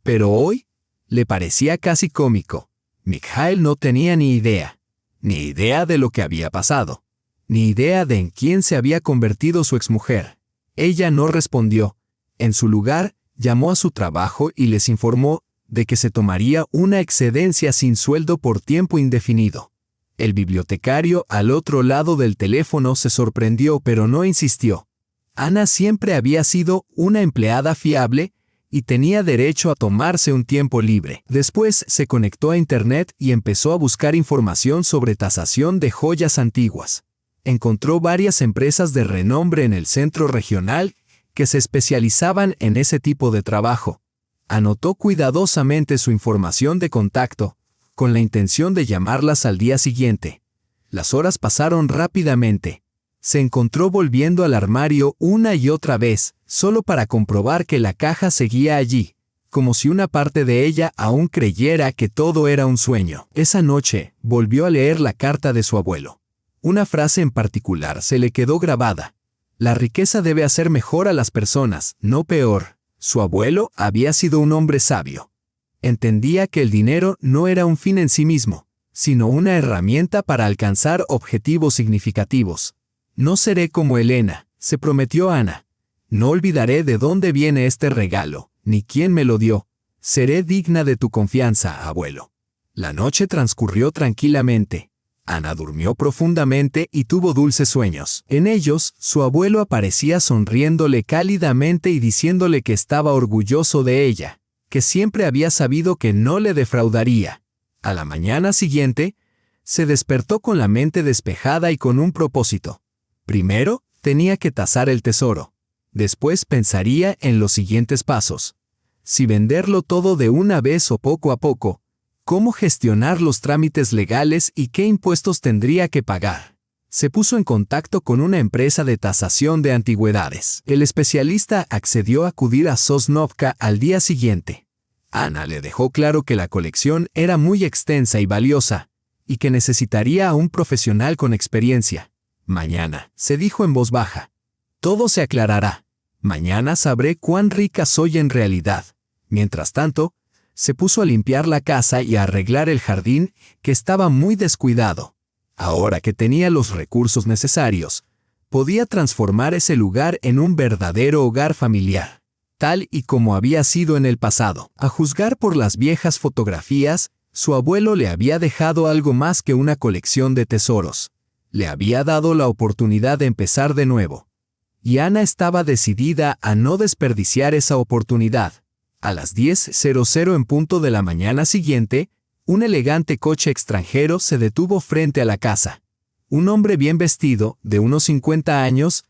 Pero hoy le parecía casi cómico. Mikhail no tenía ni idea de lo que había pasado, ni idea de en quién se había convertido su exmujer. Ella no respondió. En su lugar, llamó a su trabajo y les informó de que se tomaría una excedencia sin sueldo por tiempo indefinido. El bibliotecario al otro lado del teléfono se sorprendió, pero no insistió. Ana siempre había sido una empleada fiable y tenía derecho a tomarse un tiempo libre. Después se conectó a Internet y empezó a buscar información sobre tasación de joyas antiguas. Encontró varias empresas de renombre en el centro regional que se especializaban en ese tipo de trabajo. Anotó cuidadosamente su información de contacto, con la intención de llamarlas al día siguiente. Las horas pasaron rápidamente. Se encontró volviendo al armario una y otra vez, solo para comprobar que la caja seguía allí, como si una parte de ella aún creyera que todo era un sueño. Esa noche, volvió a leer la carta de su abuelo. Una frase en particular se le quedó grabada. «La riqueza debe hacer mejor a las personas, no peor». Su abuelo había sido un hombre sabio. Entendía que el dinero no era un fin en sí mismo, sino una herramienta para alcanzar objetivos significativos. «No seré como Elena», se prometió Ana. «No olvidaré de dónde viene este regalo, ni quién me lo dio. Seré digna de tu confianza, abuelo». La noche transcurrió tranquilamente. Ana durmió profundamente y tuvo dulces sueños. En ellos, su abuelo aparecía sonriéndole cálidamente y diciéndole que estaba orgulloso de ella, que siempre había sabido que no le defraudaría. A la mañana siguiente, se despertó con la mente despejada y con un propósito. Primero, tenía que tasar el tesoro. Después pensaría en los siguientes pasos. Si venderlo todo de una vez o poco a poco, cómo gestionar los trámites legales y qué impuestos tendría que pagar. Se puso en contacto con una empresa de tasación de antigüedades. El especialista accedió a acudir a Sosnovka al día siguiente. Ana le dejó claro que la colección era muy extensa y valiosa, y que necesitaría a un profesional con experiencia. «Mañana», se dijo en voz baja. «Todo se aclarará. Mañana sabré cuán rica soy en realidad». Mientras tanto, se puso a limpiar la casa y a arreglar el jardín, que estaba muy descuidado. Ahora que tenía los recursos necesarios, podía transformar ese lugar en un verdadero hogar familiar, tal y como había sido en el pasado. A juzgar por las viejas fotografías, su abuelo le había dejado algo más que una colección de tesoros. Le había dado la oportunidad de empezar de nuevo. Y Ana estaba decidida a no desperdiciar esa oportunidad. A las 10:00 en punto de la mañana siguiente, Un elegante coche extranjero se detuvo frente a la casa. Un hombre bien vestido, de unos 50 años,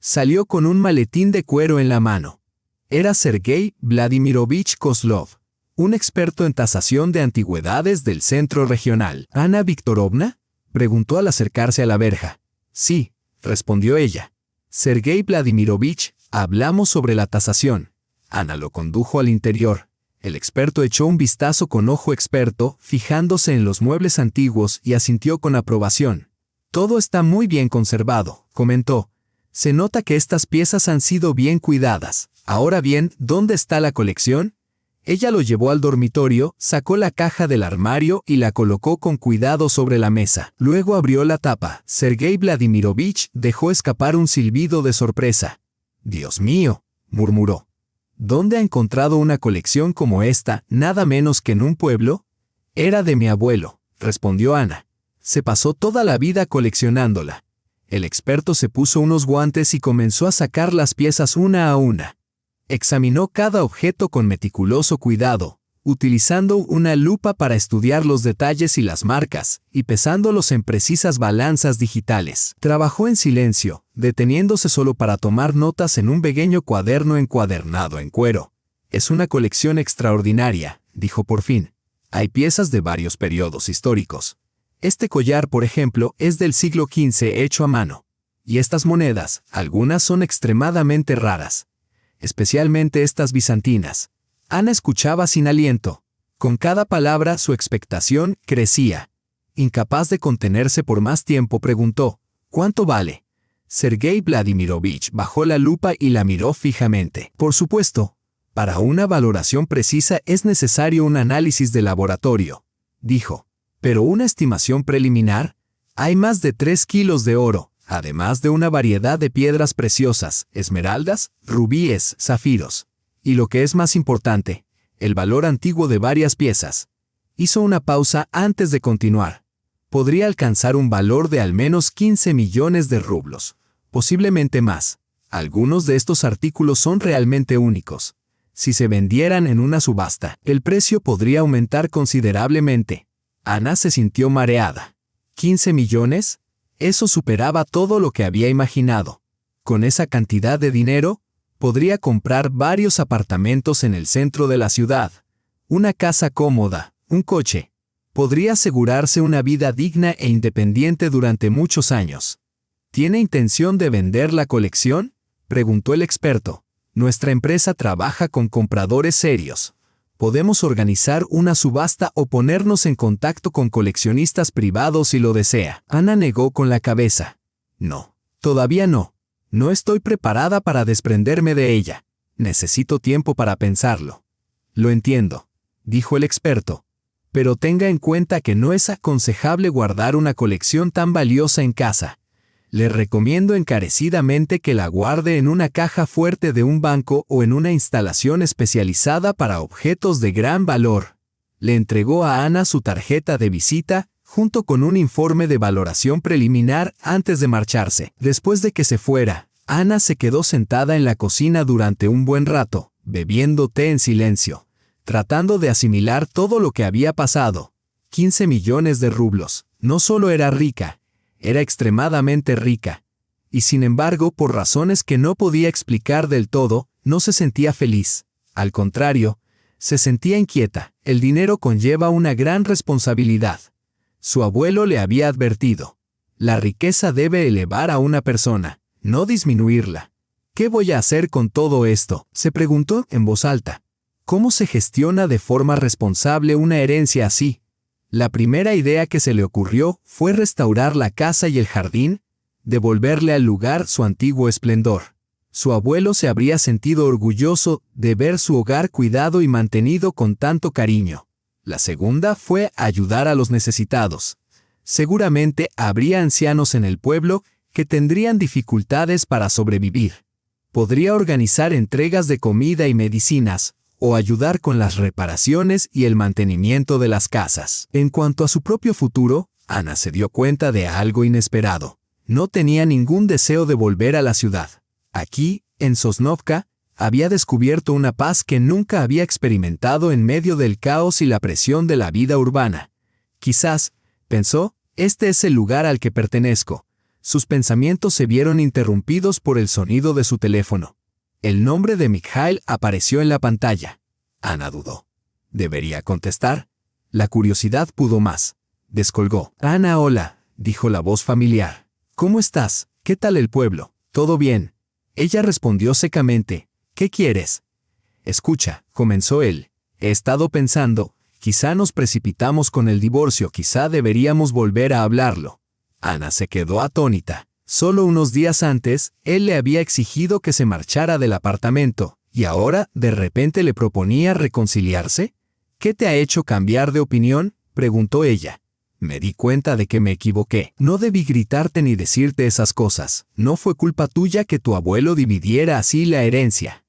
salió con un maletín de cuero en la mano. Era Sergei Vladimirovich Kozlov, un experto en tasación de antigüedades del centro regional. ¿Ana Viktorovna?, preguntó al acercarse a la verja. Sí, respondió ella. Sergei Vladimirovich, hablamos sobre la tasación. Ana lo condujo al interior. El experto echó un vistazo con ojo experto, fijándose en los muebles antiguos y asintió con aprobación. Todo está muy bien conservado, comentó. Se nota que estas piezas han sido bien cuidadas. Ahora bien, ¿dónde está la colección? Ella lo llevó al dormitorio, sacó la caja del armario y la colocó con cuidado sobre la mesa. Luego abrió la tapa. Sergei Vladimirovich dejó escapar un silbido de sorpresa. «Dios mío», murmuró. «¿Dónde ha encontrado una colección como esta, nada menos que en un pueblo?» «Era de mi abuelo», respondió Ana. «Se pasó toda la vida coleccionándola». El experto se puso unos guantes y comenzó a sacar las piezas una a una. Examinó cada objeto con meticuloso cuidado, utilizando una lupa para estudiar los detalles y las marcas, y pesándolos en precisas balanzas digitales. Trabajó en silencio, deteniéndose solo para tomar notas en un pequeño cuaderno encuadernado en cuero. «Es una colección extraordinaria», dijo por fin. «Hay piezas de varios periodos históricos. Este collar, por ejemplo, es del siglo XV hecho a mano. Y estas monedas, algunas son extremadamente raras. Especialmente estas bizantinas». Ana escuchaba sin aliento. Con cada palabra su expectación crecía. Incapaz de contenerse por más tiempo, preguntó: «¿Cuánto vale?» Sergei Vladimirovich bajó la lupa y la miró fijamente. «Por supuesto, para una valoración precisa es necesario un análisis de laboratorio», dijo. «Pero una estimación preliminar, hay más de 3 kilos de oro, además de una variedad de piedras preciosas, esmeraldas, rubíes, zafiros. Y lo que es más importante, el valor antiguo de varias piezas». Hizo una pausa antes de continuar. «Podría alcanzar un valor de al menos 15 millones de rublos, posiblemente más. Algunos de estos artículos son realmente únicos. Si se vendieran en una subasta, el precio podría aumentar considerablemente». Ana se sintió mareada. ¿15 millones? Eso superaba todo lo que había imaginado. Con esa cantidad de dinero, podría comprar varios apartamentos en el centro de la ciudad, una casa cómoda, un coche. Podría asegurarse una vida digna e independiente durante muchos años. ¿Tiene intención de vender la colección?, preguntó el experto. «Nuestra empresa trabaja con compradores serios. Podemos organizar una subasta o ponernos en contacto con coleccionistas privados si lo desea». Ana negó con la cabeza. «No, todavía no. No estoy preparada para desprenderme de ella. Necesito tiempo para pensarlo». «Lo entiendo», dijo el experto. «Pero tenga en cuenta que no es aconsejable guardar una colección tan valiosa en casa. Le recomiendo encarecidamente que la guarde en una caja fuerte de un banco o en una instalación especializada para objetos de gran valor». Le entregó a Ana su tarjeta de visita, junto con un informe de valoración preliminar antes de marcharse. Después de que se fuera, Ana se quedó sentada en la cocina durante un buen rato, bebiendo té en silencio, tratando de asimilar todo lo que había pasado. 15 millones de rublos. No solo era rica, era extremadamente rica. Y sin embargo, por razones que no podía explicar del todo, no se sentía feliz. Al contrario, se sentía inquieta. El dinero conlleva una gran responsabilidad. Su abuelo le había advertido: la riqueza debe elevar a una persona, no disminuirla. ¿Qué voy a hacer con todo esto?, se preguntó en voz alta. ¿Cómo se gestiona de forma responsable una herencia así? La primera idea que se le ocurrió fue restaurar la casa y el jardín, devolverle al lugar su antiguo esplendor. Su abuelo se habría sentido orgulloso de ver su hogar cuidado y mantenido con tanto cariño. La segunda fue ayudar a los necesitados. Seguramente habría ancianos en el pueblo que tendrían dificultades para sobrevivir. Podría organizar entregas de comida y medicinas, o ayudar con las reparaciones y el mantenimiento de las casas. En cuanto a su propio futuro, Ana se dio cuenta de algo inesperado. No tenía ningún deseo de volver a la ciudad. Aquí, en Sosnovka, Había descubierto una paz que nunca había experimentado en medio del caos y la presión de la vida urbana. Quizás, pensó, este es el lugar al que pertenezco. Sus pensamientos se vieron interrumpidos por el sonido de su teléfono. El nombre de Mikhail apareció en la pantalla. Ana dudó. ¿Debería contestar? La curiosidad pudo más. Descolgó. Ana, hola, dijo la voz familiar. ¿Cómo estás? ¿Qué tal el pueblo? ¿Todo bien? Ella respondió secamente. ¿Qué quieres? Escucha, comenzó él. He estado pensando, quizá nos precipitamos con el divorcio, quizá deberíamos volver a hablarlo. Ana se quedó atónita. Solo unos días antes, él le había exigido que se marchara del apartamento, y ahora, de repente, le proponía reconciliarse. ¿Qué te ha hecho cambiar de opinión?, preguntó ella. Me di cuenta de que me equivoqué. No debí gritarte ni decirte esas cosas. No fue culpa tuya que tu abuelo dividiera así la herencia.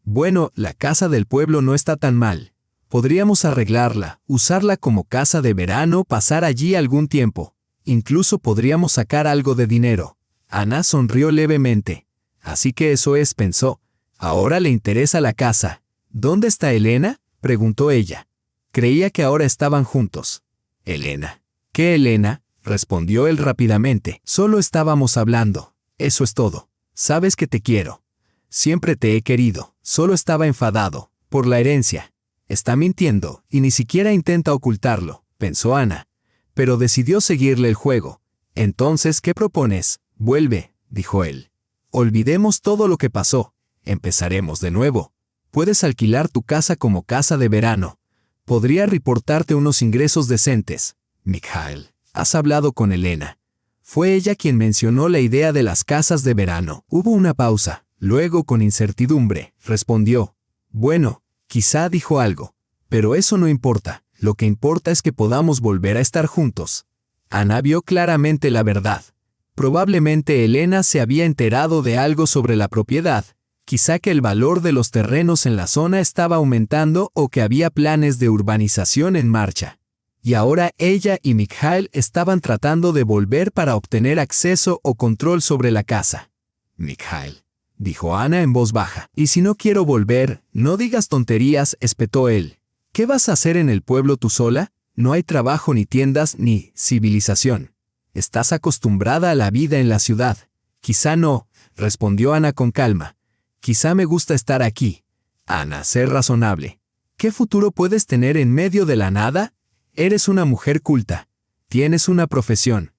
Bueno, la casa del pueblo no está tan mal. Podríamos arreglarla, usarla como casa de verano, pasar allí algún tiempo. Incluso podríamos sacar algo de dinero. Ana sonrió levemente. Así que eso es, pensó. Ahora le interesa la casa. ¿Dónde está Elena?, preguntó ella. Creía que ahora estaban juntos. Elena. ¿Qué Elena?, respondió él rápidamente. Solo estábamos hablando. Eso es todo. Sabes que te quiero. Siempre te he querido. Solo estaba enfadado. Por la herencia. Está mintiendo, y ni siquiera intenta ocultarlo, pensó Ana. Pero decidió seguirle el juego. Entonces, ¿qué propones? Vuelve, dijo él. Olvidemos todo lo que pasó. Empezaremos de nuevo. Puedes alquilar tu casa como casa de verano. Podría reportarte unos ingresos decentes. Mikhail, has hablado con Elena. Fue ella quien mencionó la idea de las casas de verano. Hubo una pausa. Luego, con incertidumbre, respondió. Bueno, quizá dijo algo. Pero eso no importa. Lo que importa es que podamos volver a estar juntos. Ana vio claramente la verdad. Probablemente Elena se había enterado de algo sobre la propiedad. Quizá que el valor de los terrenos en la zona estaba aumentando o que había planes de urbanización en marcha. Y ahora ella y Mikhail estaban tratando de volver para obtener acceso o control sobre la casa. Mikhail, dijo Ana en voz baja. Y si no quiero volver, no digas tonterías, espetó él. ¿Qué vas a hacer en el pueblo tú sola? No hay trabajo ni tiendas ni civilización. Estás acostumbrada a la vida en la ciudad. Quizá no, respondió Ana con calma. Quizá me gusta estar aquí. Ana, sé razonable. ¿Qué futuro puedes tener en medio de la nada? Eres una mujer culta. Tienes una profesión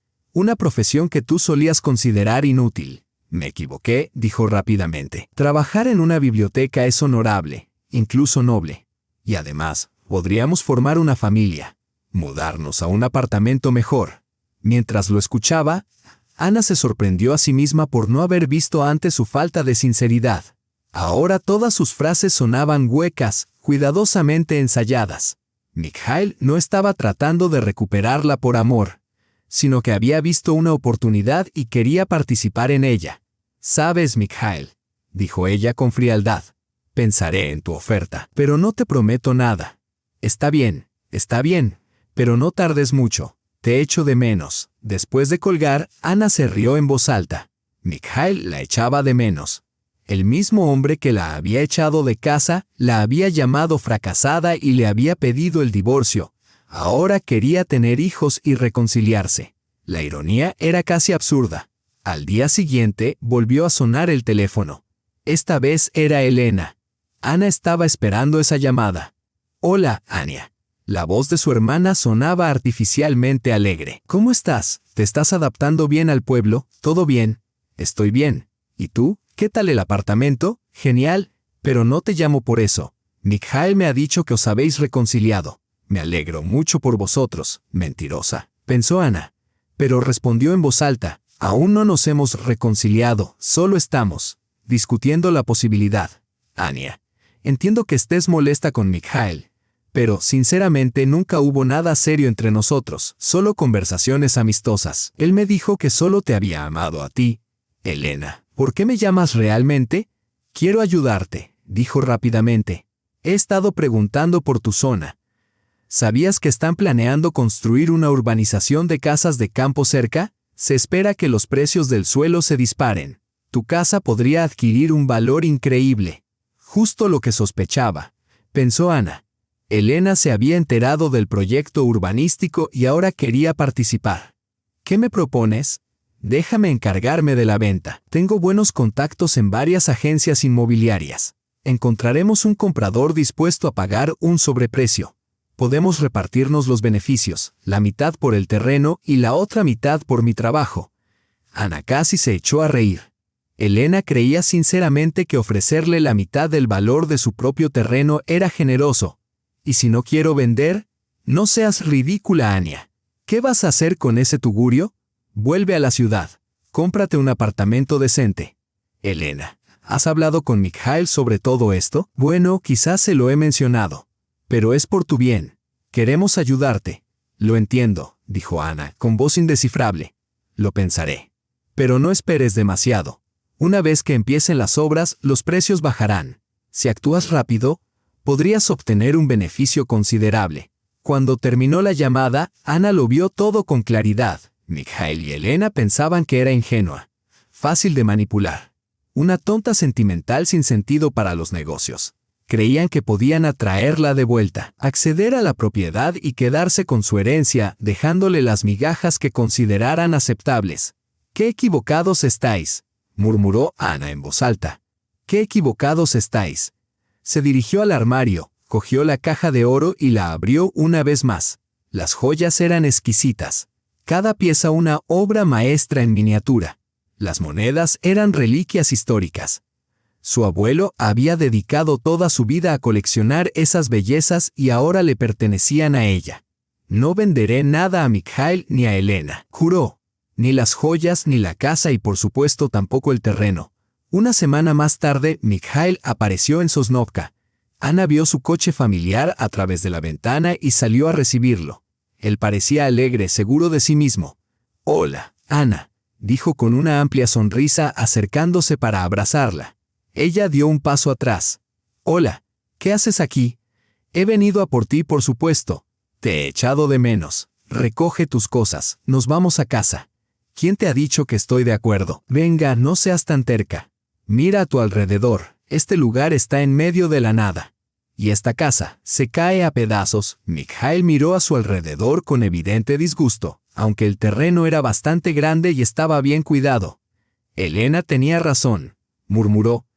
que tú solías considerar inútil. Me equivoqué, dijo rápidamente. Trabajar en una biblioteca es honorable, incluso noble. Y además, podríamos formar una familia, mudarnos a un apartamento mejor. Mientras lo escuchaba, Ana se sorprendió a sí misma por no haber visto antes su falta de sinceridad. Ahora todas sus frases sonaban huecas, cuidadosamente ensayadas. Mikhail no estaba tratando de recuperarla por amor, sino que había visto una oportunidad y quería participar en ella. «Sabes, Mikhail», dijo ella con frialdad, «pensaré en tu oferta, pero no te prometo nada. Está bien, pero no tardes mucho. Te echo de menos». Después de colgar, Ana se rió en voz alta. Mikhail la echaba de menos. El mismo hombre que la había echado de casa, la había llamado fracasada y le había pedido el divorcio. Ahora quería tener hijos y reconciliarse. La ironía era casi absurda. Al día siguiente, volvió a sonar el teléfono. Esta vez era Elena. Ana estaba esperando esa llamada. «Hola, Ania». La voz de su hermana sonaba artificialmente alegre. «¿Cómo estás? ¿Te estás adaptando bien al pueblo? ¿Todo bien?» «Estoy bien. ¿Y tú? ¿Qué tal el apartamento?» «Genial. Pero no te llamo por eso. Mikhail me ha dicho que os habéis reconciliado. Me alegro mucho por vosotros, mentirosa», pensó Ana. Pero respondió en voz alta. «Aún no nos hemos reconciliado, solo estamos discutiendo la posibilidad. Ania, entiendo que estés molesta con Mikhail, pero sinceramente nunca hubo nada serio entre nosotros, solo conversaciones amistosas. Él me dijo que solo te había amado a ti». «Elena, ¿por qué me llamas realmente?» «Quiero ayudarte», dijo rápidamente. «He estado preguntando por tu zona. ¿Sabías que están planeando construir una urbanización de casas de campo cerca? Se espera que los precios del suelo se disparen. Tu casa podría adquirir un valor increíble. Justo lo que sospechaba, pensó Ana. Elena se había enterado del proyecto urbanístico y ahora quería participar. ¿Qué me propones? Déjame encargarme de la venta. Tengo buenos contactos en varias agencias inmobiliarias. Encontraremos un comprador dispuesto a pagar un sobreprecio. Podemos repartirnos los beneficios, la mitad por el terreno y la otra mitad por mi trabajo. Ana casi se echó a reír. Elena creía sinceramente que ofrecerle la mitad del valor de su propio terreno era generoso. ¿Y si no quiero vender? No seas ridícula, Ania. ¿Qué vas a hacer con ese tugurio? Vuelve a la ciudad. Cómprate un apartamento decente. Elena, ¿has hablado con Mikhail sobre todo esto? Bueno, quizás se lo he mencionado. Pero es por tu bien. Queremos ayudarte. Lo entiendo, dijo Ana, con voz indescifrable. Lo pensaré. Pero no esperes demasiado. Una vez que empiecen las obras, los precios bajarán. Si actúas rápido, podrías obtener un beneficio considerable. Cuando terminó la llamada, Ana lo vio todo con claridad. Mikhail y Elena pensaban que era ingenua, fácil de manipular, una tonta sentimental sin sentido para los negocios. Creían que podían atraerla de vuelta, acceder a la propiedad y quedarse con su herencia, dejándole las migajas que consideraran aceptables. «¡Qué equivocados estáis!», murmuró Ana en voz alta. «¡Qué equivocados estáis!». Se dirigió al armario, cogió la caja de oro y la abrió una vez más. Las joyas eran exquisitas. Cada pieza una obra maestra en miniatura. Las monedas eran reliquias históricas. Su abuelo había dedicado toda su vida a coleccionar esas bellezas y ahora le pertenecían a ella. «No venderé nada a Mikhail ni a Elena», juró. «Ni las joyas, ni la casa y por supuesto tampoco el terreno». Una semana más tarde, Mikhail apareció en Sosnovka. Ana vio su coche familiar a través de la ventana y salió a recibirlo. Él parecía alegre, seguro de sí mismo. «Hola, Ana», dijo con una amplia sonrisa acercándose para abrazarla. Ella dio un paso atrás. «Hola, ¿qué haces aquí?» «He venido a por ti, por supuesto. Te he echado de menos. Recoge tus cosas, nos vamos a casa». «¿Quién te ha dicho que estoy de acuerdo? Venga, no seas tan terca. Mira a tu alrededor, este lugar está en medio de la nada. Y esta casa se cae a pedazos». Mikhail miró a su alrededor con evidente disgusto, aunque el terreno era bastante grande y estaba bien cuidado. «Elena tenía razón», murmuró.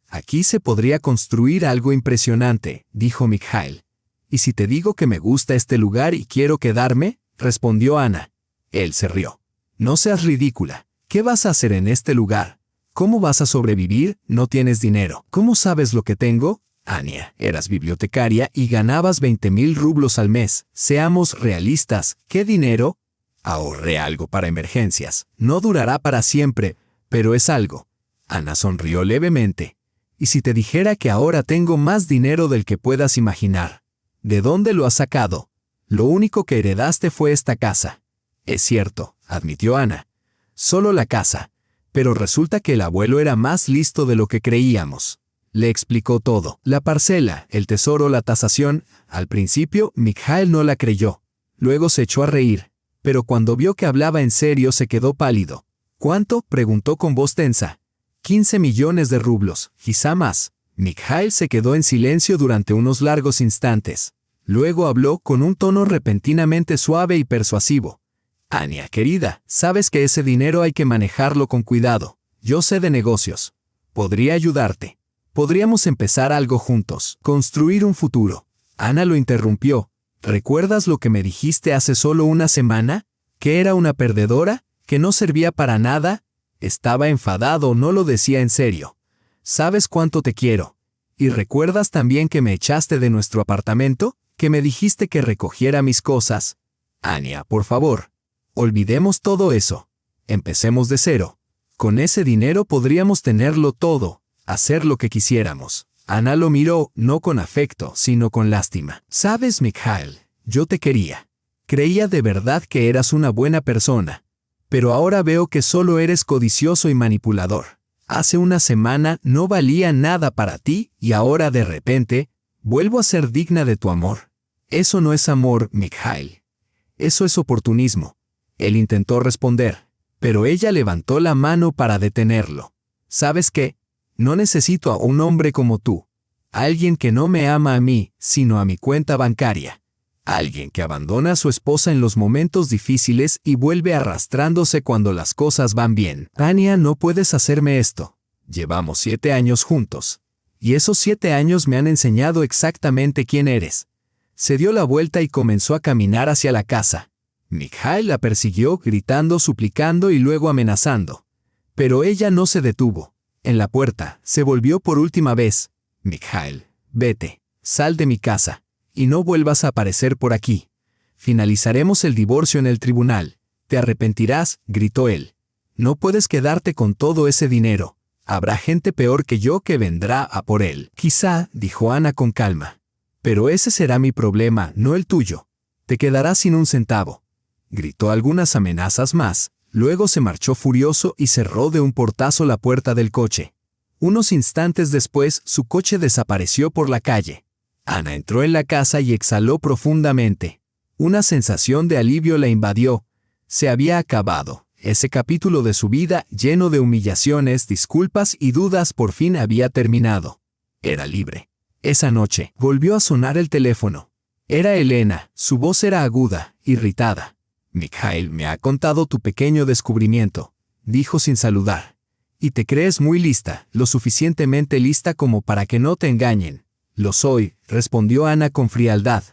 «Aquí se podría construir algo impresionante», dijo Mikhail. «¿Y si te digo que me gusta este lugar y quiero quedarme?», respondió Ana. Él se rió. «No seas ridícula. ¿Qué vas a hacer en este lugar? ¿Cómo vas a sobrevivir? No tienes dinero. ¿Cómo sabes lo que tengo?» «Ania, eras bibliotecaria y ganabas 20,000 rublos al mes. Seamos realistas. ¿Qué dinero?» «Ahorré algo para emergencias. No durará para siempre, pero es algo». Ana sonrió levemente. «¿Y si te dijera que ahora tengo más dinero del que puedas imaginar?» «¿De dónde lo has sacado?» «Lo único que heredaste fue esta casa». «Es cierto», admitió Ana. «Solo la casa. Pero resulta que el abuelo era más listo de lo que creíamos». Le explicó todo. La parcela, el tesoro, la tasación. Al principio, Mikhail no la creyó. Luego se echó a reír. Pero cuando vio que hablaba en serio, se quedó pálido. «¿Cuánto?», preguntó con voz tensa. 15 millones de rublos, quizá más. Mikhail se quedó en silencio durante unos largos instantes. Luego habló con un tono repentinamente suave y persuasivo. «Ania, querida, sabes que ese dinero hay que manejarlo con cuidado. Yo sé de negocios. Podría ayudarte. Podríamos empezar algo juntos, construir un futuro». Ana lo interrumpió. «¿Recuerdas lo que me dijiste hace solo una semana? ¿Que era una perdedora? ¿Que no servía para nada?» Estaba enfadado, no lo decía en serio. «¿Sabes cuánto te quiero? ¿Y recuerdas también que me echaste de nuestro apartamento? ¿Que me dijiste que recogiera mis cosas?» «Ania, por favor. Olvidemos todo eso. Empecemos de cero. Con ese dinero podríamos tenerlo todo, hacer lo que quisiéramos». Ana lo miró, no con afecto, sino con lástima. «Sabes, Mikhail, yo te quería. Creía de verdad que eras una buena persona. Pero ahora veo que solo eres codicioso y manipulador. Hace una semana no valía nada para ti y ahora de repente vuelvo a ser digna de tu amor. Eso no es amor, Mikhail. Eso es oportunismo». Él intentó responder, pero ella levantó la mano para detenerlo. «¿Sabes qué? No necesito a un hombre como tú. Alguien que no me ama a mí, sino a mi cuenta bancaria. Alguien que abandona a su esposa en los momentos difíciles y vuelve arrastrándose cuando las cosas van bien. Tania, no puedes hacerme esto. Llevamos 7 años juntos. Y esos 7 años me han enseñado exactamente quién eres. Se dio la vuelta y comenzó a caminar hacia la casa. Mikhail la persiguió, gritando, suplicando y luego amenazando. Pero ella no se detuvo. En la puerta, se volvió por última vez. Mikhail, vete, sal de mi casa, y no vuelvas a aparecer por aquí. Finalizaremos el divorcio en el tribunal. Te arrepentirás, gritó él. No puedes quedarte con todo ese dinero. Habrá gente peor que yo que vendrá a por él. Quizá, dijo Ana con calma. Pero ese será mi problema, no el tuyo. Te quedarás sin un centavo. Gritó algunas amenazas más, luego se marchó furioso y cerró de un portazo la puerta del coche. Unos instantes después, su coche desapareció por la calle. Ana entró en la casa y exhaló profundamente. Una sensación de alivio la invadió. Se había acabado. Ese capítulo de su vida, lleno de humillaciones, disculpas y dudas, por fin había terminado. Era libre. Esa noche, volvió a sonar el teléfono. Era Elena, su voz era aguda, irritada. Mikhail me ha contado tu pequeño descubrimiento, dijo sin saludar. Y te crees muy lista, lo suficientemente lista como para que no te engañen. Lo soy, respondió Ana con frialdad.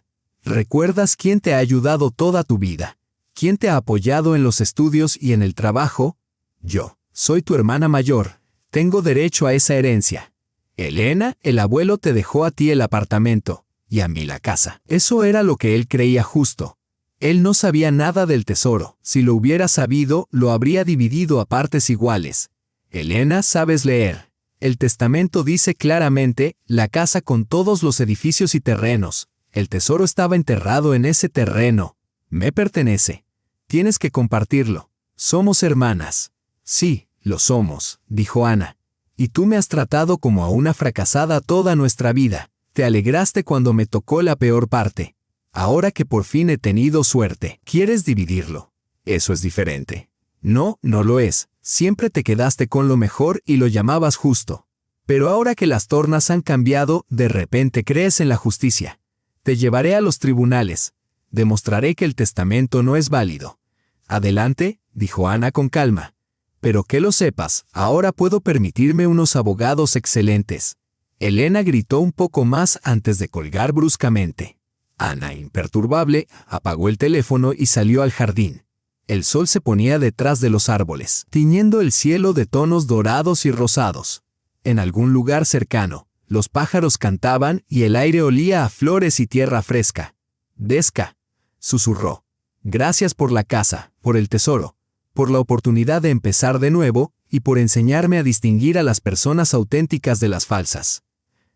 ¿Recuerdas quién te ha ayudado toda tu vida? ¿Quién te ha apoyado en los estudios y en el trabajo? Yo. Soy tu hermana mayor. Tengo derecho a esa herencia. Elena, el abuelo te dejó a ti el apartamento, y a mí la casa. Eso era lo que él creía justo. Él no sabía nada del tesoro. Si lo hubiera sabido, lo habría dividido a partes iguales. Elena, sabes leer. El testamento dice claramente, la casa con todos los edificios y terrenos. El tesoro estaba enterrado en ese terreno. Me pertenece. Tienes que compartirlo. Somos hermanas. Sí, lo somos, dijo Ana. Y tú me has tratado como a una fracasada toda nuestra vida. Te alegraste cuando me tocó la peor parte. Ahora que por fin he tenido suerte, ¿quieres dividirlo? Eso es diferente. No, no lo es. Siempre te quedaste con lo mejor y lo llamabas justo. Pero ahora que las tornas han cambiado, de repente crees en la justicia. Te llevaré a los tribunales. Demostraré que el testamento no es válido. Adelante, dijo Ana con calma. Pero que lo sepas, ahora puedo permitirme unos abogados excelentes. Elena gritó un poco más antes de colgar bruscamente. Ana, imperturbable, apagó el teléfono y salió al jardín. El sol se ponía detrás de los árboles, tiñendo el cielo de tonos dorados y rosados. En algún lugar cercano, los pájaros cantaban y el aire olía a flores y tierra fresca. «Desca», susurró. «Gracias por la casa, por el tesoro, por la oportunidad de empezar de nuevo y por enseñarme a distinguir a las personas auténticas de las falsas».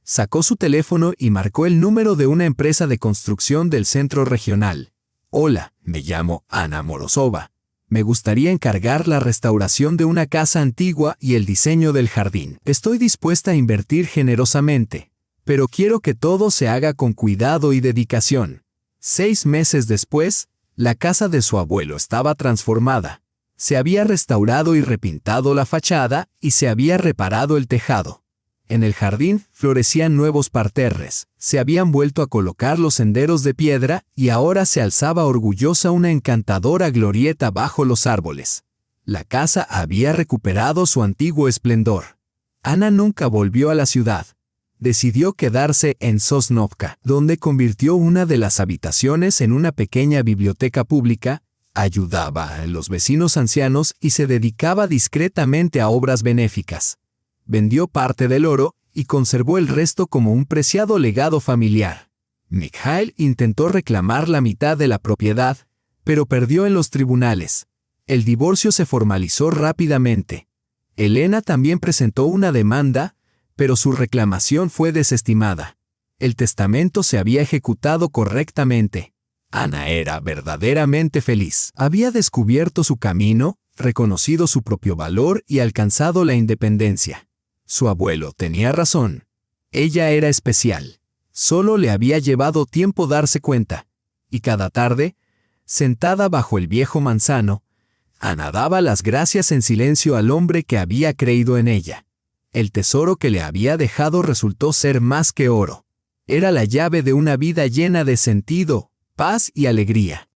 Sacó su teléfono y marcó el número de una empresa de construcción del centro regional. «Hola, me llamo Ana Morozova. Me gustaría encargar la restauración de una casa antigua y el diseño del jardín. Estoy dispuesta a invertir generosamente, pero quiero que todo se haga con cuidado y dedicación». 6 meses después, la casa de su abuelo estaba transformada. Se había restaurado y repintado la fachada y se había reparado el tejado. En el jardín florecían nuevos parterres, se habían vuelto a colocar los senderos de piedra y ahora se alzaba orgullosa una encantadora glorieta bajo los árboles. La casa había recuperado su antiguo esplendor. Ana nunca volvió a la ciudad. Decidió quedarse en Sosnovka, donde convirtió una de las habitaciones en una pequeña biblioteca pública, ayudaba a los vecinos ancianos y se dedicaba discretamente a obras benéficas. Vendió parte del oro y conservó el resto como un preciado legado familiar. Mikhail intentó reclamar la mitad de la propiedad, pero perdió en los tribunales. El divorcio se formalizó rápidamente. Elena también presentó una demanda, pero su reclamación fue desestimada. El testamento se había ejecutado correctamente. Ana era verdaderamente feliz. Había descubierto su camino, reconocido su propio valor y alcanzado la independencia. Su abuelo tenía razón. Ella era especial. Solo le había llevado tiempo darse cuenta. Y cada tarde, sentada bajo el viejo manzano, Ana daba las gracias en silencio al hombre que había creído en ella. El tesoro que le había dejado resultó ser más que oro. Era la llave de una vida llena de sentido, paz y alegría.